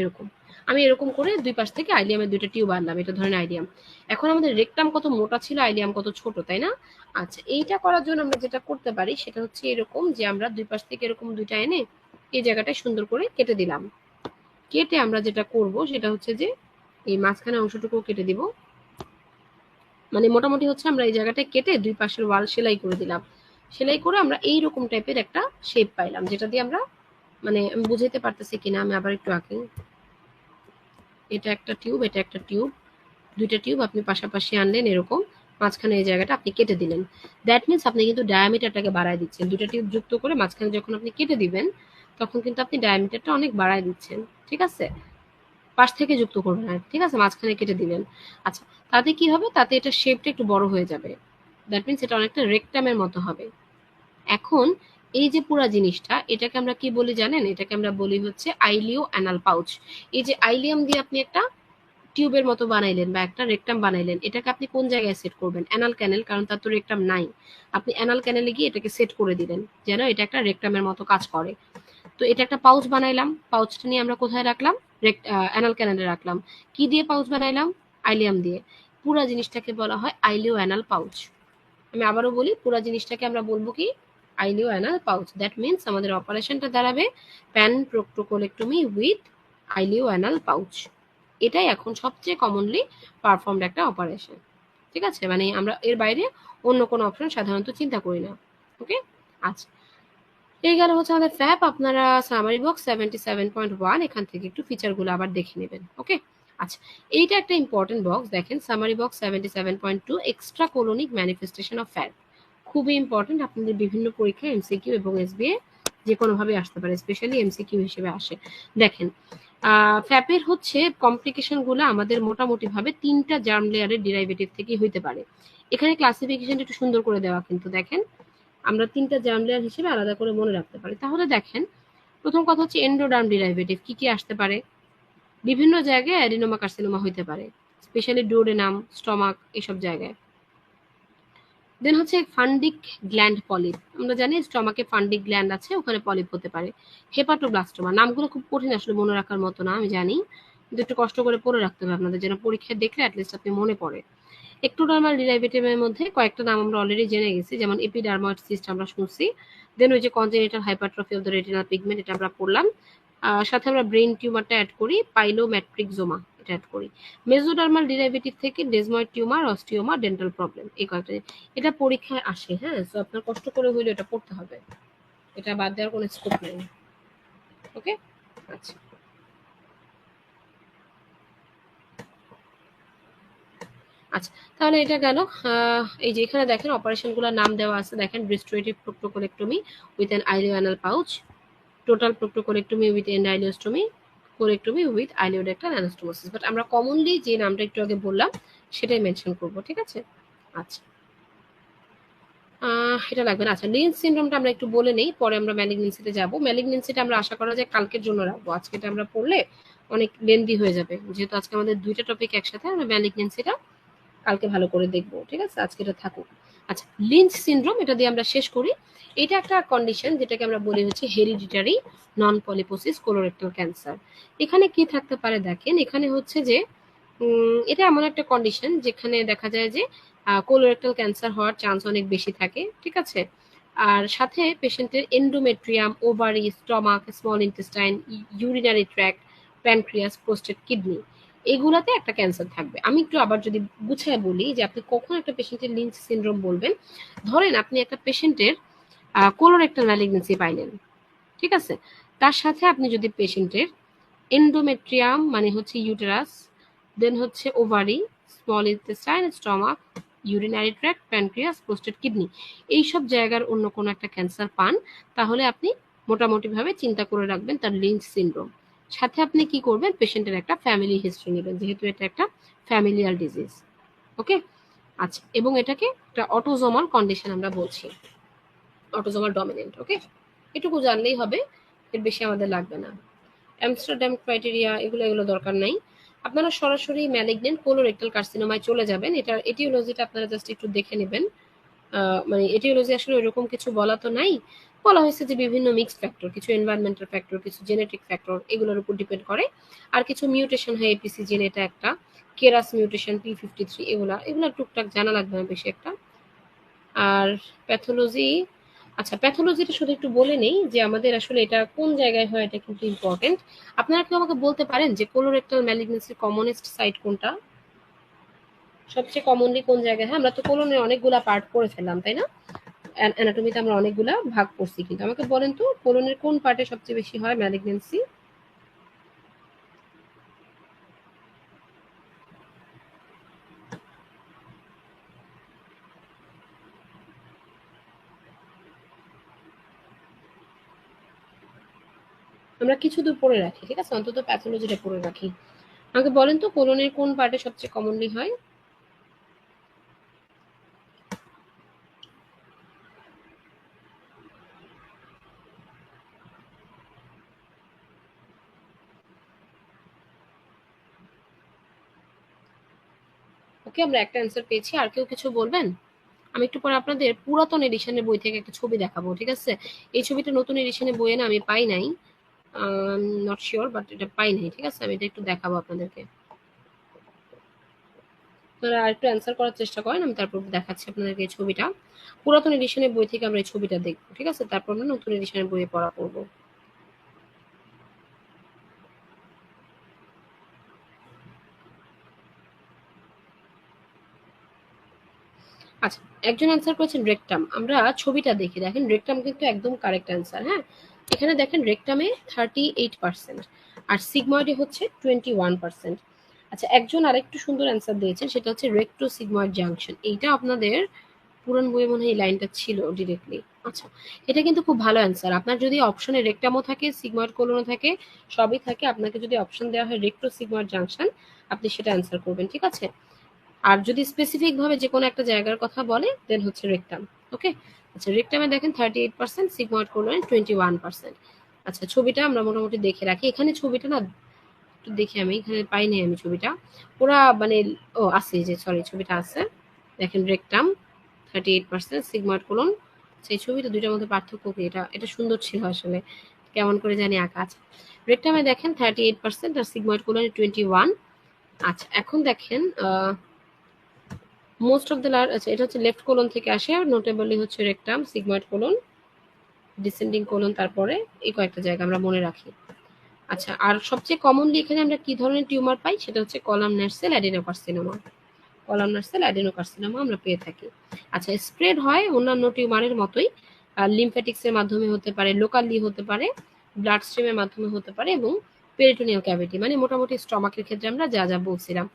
এরকম আমি এরকম করে দুই পাশ থেকে আইলিয়ামের দুইটা টিউব আনলাম, এটা ধরেন আইলিয়াম। এখন আমাদের রেকটাম কত মোটা ছিল, আইলিয়াম কত ছোট, তাই না? আচ্ছা, এইটা করার জন্য আমরা যেটা করতে পারি সেটা হচ্ছে এরকম, যে আমরা দুই পাশ থেকে এরকম দুইটা এনে এই জায়গাটায় সুন্দর করে কেটে দিলাম। কেটে আমরা যেটা করব সেটা হচ্ছে যে এই মাঝখানে অংশটুকু কেটে দিব, মানে মোটামুটি হচ্ছে আমরা এই জায়গাটায় কেটে দুই পাশের ওয়াল সেলাই করে দিলাম। সেলাই করে আমরা এইরকম টাইপের একটা শেপ পাইলাম, যেটা দিয়ে আমরা, মানে আমি বুঝাইতে পারতেছি কিনা, আমি আবার একটু আঁকি। এটা একটা টিউব, এটা একটা টিউব, দুইটা টিউব আপনি পাশাপাশি আনলেন এরকম, মাঝখানে এই জায়গাটা আপনি কেটে দিলেন। দ্যাট মিনস আপনি কিন্তু ডায়ামিটারটাকে বাড়ায় দিচ্ছেন, দুইটা টিউব যুক্ত করে মাঝখানে যখন আপনি কেটে দিবেন, তখন কিন্তু আপনি ডায়ামিটারটা অনেক বাড়ায় দিচ্ছেন, ঠিক আছে? পাশ থেকে যুক্ত করবেন না, ঠিক আছে, মাঝখানে কেটে দিলেন। আচ্ছা, তাতে কি হবে, তাতে এটা শেপটা একটু বড় হয়ে যাবে, দ্যাট মিনস এটা অনেকটা রেকটামের মতো হবে। এখন এই যে পুরা জিনিসটা, এটাকে আমরা কি বলি জানেন? এটাকে আমরা বলি হচ্ছে আইলিও অ্যানাল পাউচ। এই যে আইলিয়াম দিয়ে আপনি একটা টিউবের মতো বানাইলেন বা একটা রেকটাম বানাইলেন, এটাকে আপনি কোন জায়গায় সেট করবেন? অ্যানাল ক্যানেল, কারণ তার তো রেকটাম নাই। আপনি অ্যানাল ক্যানেলে গিয়ে এটাকে সেট করে দিলেন যেন এটা একটা রেকটামের মতো কাজ করে। তো এটা একটা পাউচ বানাইলাম, পাউচটা নিয়ে আমরা কোথায় রাখলাম? অ্যানাল ক্যানেলে রাখলাম। কি দিয়ে পাউচ বানাইলাম? আইলিয়াম দিয়ে। পুরা জিনিসটাকে বলা হয় আইলিও অ্যানাল পাউচ। আমি আবারও বলি, পুরা জিনিসটাকে আমরা বলবো কি? Ileo anal pouch. That means আমাদের অপারেশনটা দাঁড়াবে pan proctocolectomy with ileo anal pouch. এটাই এখন সবচেয়ে কমনলি পারফর্মড একটা অপারেশন। ঠিক আছে, মানে আমরা এর বাইরে অন্য কোনো অপশন সাধারণত চিন্তা করি না। ওকে, আচ্ছা, এই গেল হচ্ছে আমাদের ফ্যাপ। আপনারা সামারি বক্স 77.1 এখান থেকে একটু ফিচারগুলো আবার দেখে নেবেন। ওকে, আচ্ছা, এইটা একটা ইম্পর্টেন্ট বক্স। দেখেন, summary box 77.2 extra colonic manifestation of FAP, খুবই ইম্পর্টেন্ট। আপনাদের বিভিন্ন পরীক্ষা এমসিকিউ এবং এসবিএ যে কোনোভাবে আসতে পারে, স্পেশালি এমসিকিউ হিসেবে আসে। দেখেন, ফ্যাপের হচ্ছে কমপ্লিকেশনগুলো আমাদের মোটামুটি ভাবে 3টা জার্ম লেয়ারের ডেরিভেটিভ থেকেই হইতে পারে। এখানে ক্লাসিফিকেশন একটু সুন্দর করে দেওয়া, কিন্তু দেখেন আমরা 3টা জার্ম লেয়ার হিসেবে আলাদা করে মনে রাখতে পারি। তাহলে দেখেন, প্রথম কথা হচ্ছে এন্ডোডার্ম ডেরিভেটিভ কি কি আসতে পারে? বিভিন্ন জায়গায় অ্যাডিনোমা কার্সিনোমা হইতে পারে, স্পেশালি ডুওডেনাম, স্টমাক, এসব জায়গায়। দেন হচ্ছে ফান্ডিক গ্ল্যান্ড পলিপ, আমরা জানি স্টমাকে ফান্ডিক গ্ল্যান্ড আছে, ওখানে পলিপ হতে পারে। হেপাটোব্লাস্টোমা, নামগুলো খুব কঠিন আসলে মনে রাখার মতো না, আমি জানি, কিন্তু একটু কষ্ট করে পড়ে রাখতে হবে আপনাদের, যেন পরীক্ষায় দেখলে অ্যাটলিস্ট আপনি মনে পড়ে। একটোডার্মাল ডেরিভেটিভের মধ্যে কয়েকটা নাম আমরা অলরেডি জেনে গেছি, যেমন এপিডার্ময়েড সিস্ট আমরা শুনছি। দেন ওই যে congenital hypertrophy of the retinal pigment, এটা আমরা পড়লাম। সাথে আমরা ব্রেন টিউমারটা অ্যাড করি, পাইলোম্যাট্রিকজোমা এটা অ্যাড করি। মেসোডার্মাল ডেরিভেটিভ থেকে ডেজময়েড টিউমার, অস্টিওমা, ডেন্টাল প্রবলেম, এই কয়েকটা। এটা পরীক্ষায় আসে, হ্যাঁ, তো আপনার কষ্ট করে হইলে এটা পড়তে হবে, এটা বাদ দেওয়ার কোনো স্কোপ নেই। ওকে, আচ্ছা, আচ্ছা, তাহলে এটা গেল। এই যে এখানে দেখেন অপারেশনগুলোর নাম দেওয়া আছে, দেখেন restorative proctocolectomy with an ileoanal pouch, total proctocolectomy with end ileostomy, colectomy with ileorectal anastomosis. But আমরা কমনলি যে নামটা একটু আগে বললাম সেটাই মেনশন করব, ঠিক আছে? আচ্ছা, এটা লাগবে না। আচ্ছা, লিঞ্চ সিনড্রোমটা আমরা একটু বলে নেই, পরে আমরা ম্যালিগনেন্সিতে যাব। ম্যালিগনেন্সিটা আমরা আশা করা যায় কালকের জন্য রাখবো, আজকে এটা আমরা পড়লে অনেক লেন্দি হয়ে যাবে, যেহেতু আজকে আমাদের দুইটা টপিক একসাথে। আমরা ম্যালিগনেন্সিটা কালকে ভালো করে দেখবো, ঠিক আছে? আজকে এটা থাকুক। আচ্ছা, লিঞ্চ সিনড্রোম, এটা দিয়ে আমরা শেষ করি। এটা একটা কন্ডিশন যেটাকে আমরা বলি হচ্ছে হেরিডিটারি নন পলিপোসিস কোলোরেক্টাল ক্যান্সার। এখানে কি থাকতে পারে দেখেন, এখানে হচ্ছে যে এটা এমন একটা কন্ডিশন যেখানে দেখা যায় যে কোলোরেক্টাল ক্যান্সার হওয়ার চান্স অনেক বেশি থাকে, ঠিক আছে? আর সাথে পেশেন্টের endometrium, ovary, stomach, small intestine, urinary tract, pancreas, prostate, kidney, এগুলাতে একটা ক্যান্সার থাকবে। আমি একটু আবার যদি গুছায় বলি যে আপনি কখন একটা পেশেন্টের লিঞ্চ সিনড্রোম বলবেন, ধরেন আপনি একটা পেশেন্টের কোলোরেক্টাল ম্যালিগনেন্সি পাইলেন, ঠিক আছে? তার সাথে আপনি যদি পেশেন্টের এন্ডোমেট্রিয়াম মানে হচ্ছে ইউটেরাস, দেন হচ্ছে ovary, small intestine, stomach, urinary tract, pancreas, prostate, kidney, এইসব জায়গার অন্য কোনো একটা ক্যান্সার পান, তাহলে আপনি মোটামুটিভাবে চিন্তা করে রাখবেন তার লিঞ্চ সিনড্রোম। সাথে আপনি কি করবেন, পেশেন্টের একটা ফ্যামিলি হিস্ট্রি নেবেন, যেহেতু এটা একটা ফ্যামিলিয়াল ডিজিজ। ওকে, আচ্ছা, এবং এটাকে একটা অটোজোমাল কন্ডিশন আমরা বলছি, অটোজোমাল ডমিনেন্ট। ওকে, এটুকু জানলেই হবে, এর বেশি আমাদের লাগবে না। অ্যামস্টারডাম ক্রাইটেরিয়া এগুলো এগুলো দরকার নাই। আপনারা সরাসরি ম্যালিগনেন্ট কোলোরেক্টাল কার্সিনোমায় চলে যাবেন। এটার এটিওলজিটা আপনারা জাস্ট একটু দেখে নেবেন। মানে এটিওলজি আসলে ওইরকম কিছু বলা তো নাই, বলা হয়েছে যে বিভিন্ন মিক্সড ফ্যাক্টর, কিছু এনভায়রনমেন্টাল ফ্যাক্টর, কিছু জেনেটিক ফ্যাক্টর, এগুলোর উপর ডিপেন্ড করে। আর কিছু মিউটেশন হয় এপিসি জিন, এটা একটা কেরাস মিউটেশন, P53, এগুলা এগুলা টুকটাক জানা লাগবে না বেশি একটা। আর প্যাথোলজি, আচ্ছা, প্যাথোলজিটা শুধু একটু বলে নেই যে আমাদের আসলে এটা কোন জায়গায় হয়, এটা কিন্তু ইম্পর্টেন্ট। আপনারা কি আমাকে বলতে পারেন যে কোলোরেক্টাল ম্যালিগনেন্সির কমনেস্ট সাইট কোনটা? সবচেয়ে কমনলি কোন জায়গায়? হ্যাঁ, আমরা তো কোলনের অনেকগুলা পার্ট করে ফেললাম, তাই না? অ্যানাটমিতে আমরা অনেকগুলা ভাগ করছি, কিন্তু আমাকে বলেন তো কোলনের কোন পার্টে সবচেয়ে বেশি হয় ম্যালিগনেন্সি? আমরা কিছু দূর পড়ে রাখি, ঠিক আছে, অন্তত প্যাথোলজিটা পড়ে রাখি। আমাকে বলেন তো কোলনের কোন পার্টে সবচেয়ে কমনলি হয়? ওকে, আমরা একটা অ্যান্সার পেয়েছি। আর কেউ কিছু বলবেন? আমি একটু পরে আপনাদের পুরাতন এডিশনের বই থেকে একটা ছবি দেখাবো, ঠিক আছে? এই ছবিটা নতুন এডিশনের বইয়ে না আমি পাই নাই, নট শিওর, বাট এটা পাই নাই, ঠিক আছে? আমি এটা একটু দেখাবো আপনাদেরকে। আপনারা আরেকটু অ্যান্সার করার চেষ্টা করেন, আমি তারপর দেখাচ্ছি আপনাদেরকে এই ছবিটা। পুরাতন এডিশনের বই থেকে আমরা এই ছবিটা দেখবো, ঠিক আছে? তারপর আমরা নতুন এডিশনের বইয়ে পড়া করবো। আচ্ছা, একজন অ্যান্সার করেছেন রেকটাম। আমরা ছবিটা দেখি, দেখেন রেকটাম কিন্তু একদম কারেক্ট অ্যান্সার। হ্যাঁ, এখানে দেখেন রেকটামে 38%, আর সিগময়েডে হচ্ছে 21%। আচ্ছা, একজন আরেকটু সুন্দর অ্যান্সার দিয়েছেন, সেটা হচ্ছে রেক্টো সিগময়েড জাংশন। এইটা আপনাদের পুরান বইয়ে মনে হয় এই লাইনটা ছিল ডিরেক্টলি। আচ্ছা, এটা কিন্তু খুব ভালো অ্যান্সার। আপনার যদি অপশনে রেকটামও থাকে, সিগময়েড কোলনও থাকে, সবই থাকে, আপনাকে যদি অপশন দেওয়া হয় রেক্টো সিগময়েড জাংশন, আপনি সেটা অ্যান্সার করবেন, ঠিক আছে? আর যদি স্পেসিফিক ভাবে যে কোনো একটা জায়গার কথা বলে, দেন হচ্ছে রেকটাম। ওকে। আচ্ছা, রেকটামে দেখেন 38%, সিগময়েড কোলনে 21%। আচ্ছা, ছবিটা আমরা মোটামুটি দেখে রাখি। এখানে ছবিটা না একটু দেখি, আমি এখানে পাইনি আমি ছবিটা। ওরা মানে, ও আছে, যে সরি ছবিটা আছে। দেখেন রেকটাম 38%, সিগময়েড কোলন। সেই ছবিটা দুইটার মধ্যে পার্থক্য কি? এটা এটা সুন্দর ছিল আসলে, কেমন করে জানি আঁকা আছে। রেকটামে দেখেন 38%, আর সিগময়েড কোলনে 21। আচ্ছা, এখন দেখেন মোস্ট অফ দ্য লার, আচ্ছা এটা হচ্ছে লেফট কোলন থেকে আসে, নোটেবলি হচ্ছে rectum, sigmoid colon, descending colon, তারপরে এই কয়েকটা জায়গা আমরা মনে রাখি। আচ্ছা, আর সবচেয়ে কমনলি এখানে আমরা কি ধরনের টিউমার পাই? সেটা হচ্ছে columnar cell adenocarcinoma. Columnar cell adenocarcinoma আমরা পেয়ে থাকি। আচ্ছা, স্প্রেড হয় অন্যান্য টিউমারের মতোই, লিমফ্যাটিক্সের মাধ্যমে হতে পারে, লোকালি হতে পারে, ব্লাড স্ট্রিমের মাধ্যমে হতে পারে, এবং পেরিটোনিয়াল ক্যাভিটি, মানে মোটামুটি স্টমাকের ক্ষেত্রে আমরা যা যা বলছিলাম।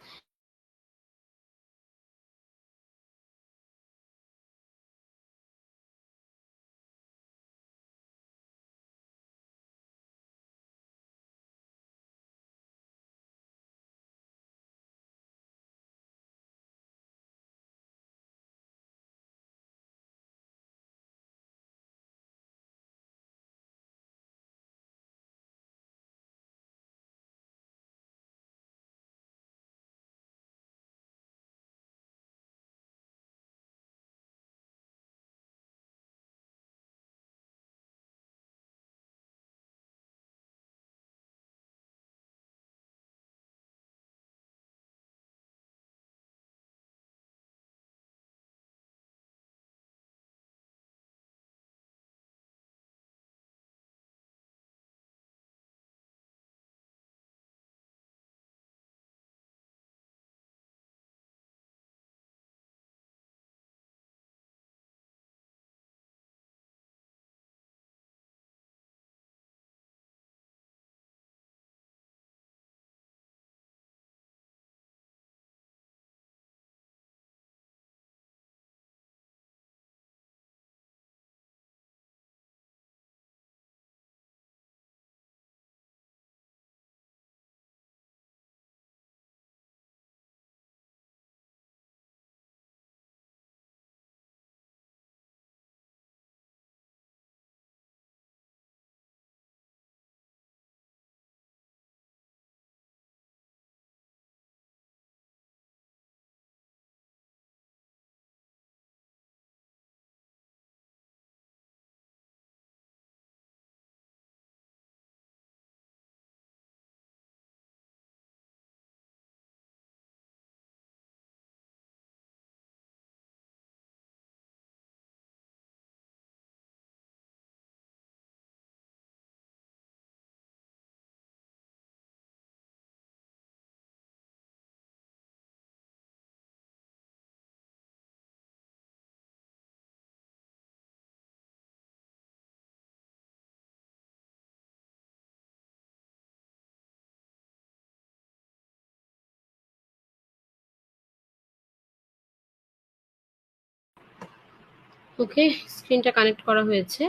ওকে, স্ক্রিনটা কানেক্ট করা হয়েছে,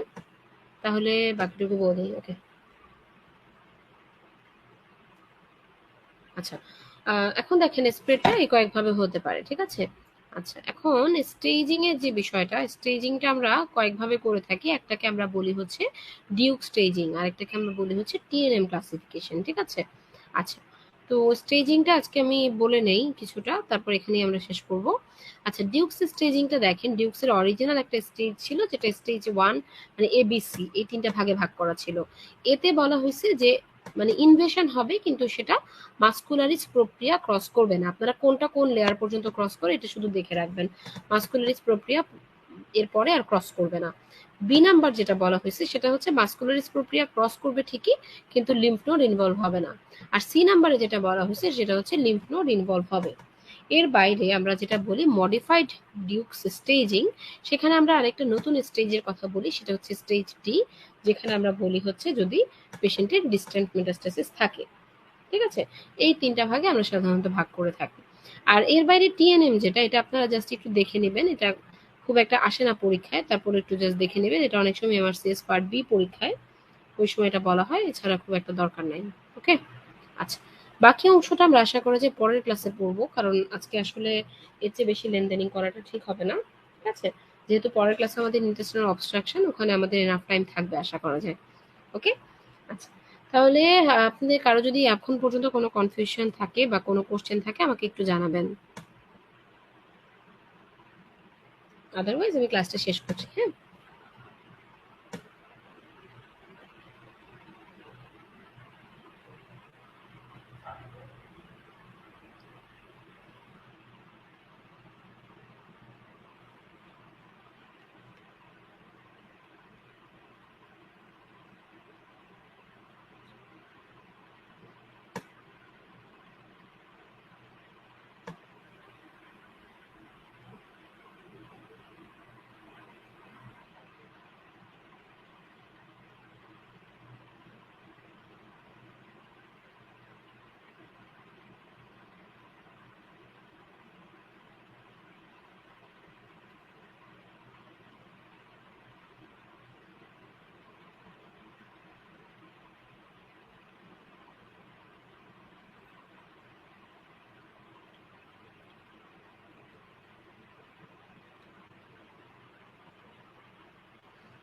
তাহলে বাকিটুকু বলি। ওকে। আচ্ছা, এখন দেখেন স্প্রেডটা এই কয়েকভাবে হতে পারে, ঠিক আছে? আচ্ছা, এখন স্টেজিং এর যে বিষয়টা, স্টেজিংটা আমরা কয়েকভাবে করে থাকি। একটাকে আমরা বলি হচ্ছে ডিউক স্টেজিং, আরেকটাকে আমরা বলি হচ্ছে টিএনএম ক্লাসিফিকেশন, ঠিক আছে? আচ্ছা, তো স্টেজিংটা আজকে আমি বলে নেই কিছুটা, তারপর এখানেই আমরা শেষ করব। আচ্ছা, ডিউকস স্টেজিংটা দেখেন, ডিউকস এর অরিজিনাল একটা স্টেজ ছিল যেটা স্টেজ 1, মানে এবিসি, এই তিনটা ভাগে ভাগ করা ছিল। এতে বলা হয়েছে যে মানে ইনভেশন হবে, কিন্তু সেটা মাস্কুলারিস প্রক্রিয়া ক্রস করবে না। আপনারা কোনটা কোন লেয়ার পর্যন্ত ক্রস করে এটা শুধু দেখে রাখবেন। মাস্কুলারিস প্রক্রিয়া এরপরে আর ক্রস করবে না। বি নাম্বার যেটা বলা হয়েছে সেটা হচ্ছে মাস্কুলারিস প্রক্রিয়া ক্রস করবে ঠিকই, কিন্তু লিম্ফ নোড ইনভলভ হবে না। আর সি নাম্বারে যেটা বলা হয়েছে সেটা হচ্ছে লিম্ফ নোড ইনভলভ হবে। এর বাইরে আমরা যেটা বলি মডিফাইড ডিউকস স্টেজিং, সেখানে আমরা আরেকটা নতুন স্টেজের কথা বলি, সেটা হচ্ছে স্টেজ ডি, যেখানে আমরা বলি হচ্ছে যদি পেশেন্টের ডিস্ট্যান্ট মেটাস্টাসিস থাকে, ঠিক আছে? এই তিনটা ভাগে আমরা সাধারণত ভাগ করে থাকি। আর এর বাইরে টিএনএম যেটা, এটা আপনারা জাস্ট একটু দেখে নেবেন, এটা খুব একটা আসে না পরীক্ষায়, তারপর একটু জাস্ট দেখে নেবেন। এটা অনেক সময় এমআরসিএস পার্ট বি পরীক্ষায় ওই সময় এটা বলা হয়, এছাড়া খুব একটা দরকার নাই। ওকে, আচ্ছা, বাকি অংশটা আমরা আশা করা যায় পরের ক্লাসে পড়বো, কারণ আজকে আসলে এর চেয়ে বেশি লেনদেনিং করাটা ঠিক হবে না, ঠিক আছে? যেহেতু পরের ক্লাসে আমাদের ইন্টেস্টিনাল অবস্ট্রাকশন, ওখানে আমাদের এনাফ টাইম থাকবে আশা করা যায়। ওকে, আচ্ছা, তাহলে আপনাদের কারো যদি এখন পর্যন্ত কোনো কনফিউশন থাকে বা কোনো কোশ্চেন থাকে আমাকে একটু জানাবেন। আদারওয়াইজ আমি ক্লাসটা শেষ করছি। হ্যাঁ,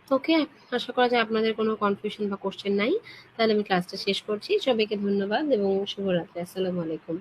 ওকে, আশা করা যায় আপনাদের কোনো কনফিউশন বা কোশ্চেন নাই। তাহলে আমি ক্লাসটা শেষ করছি। সবাইকে ধন্যবাদ এবং শুভরাত্রি। আসসালামু আলাইকুম।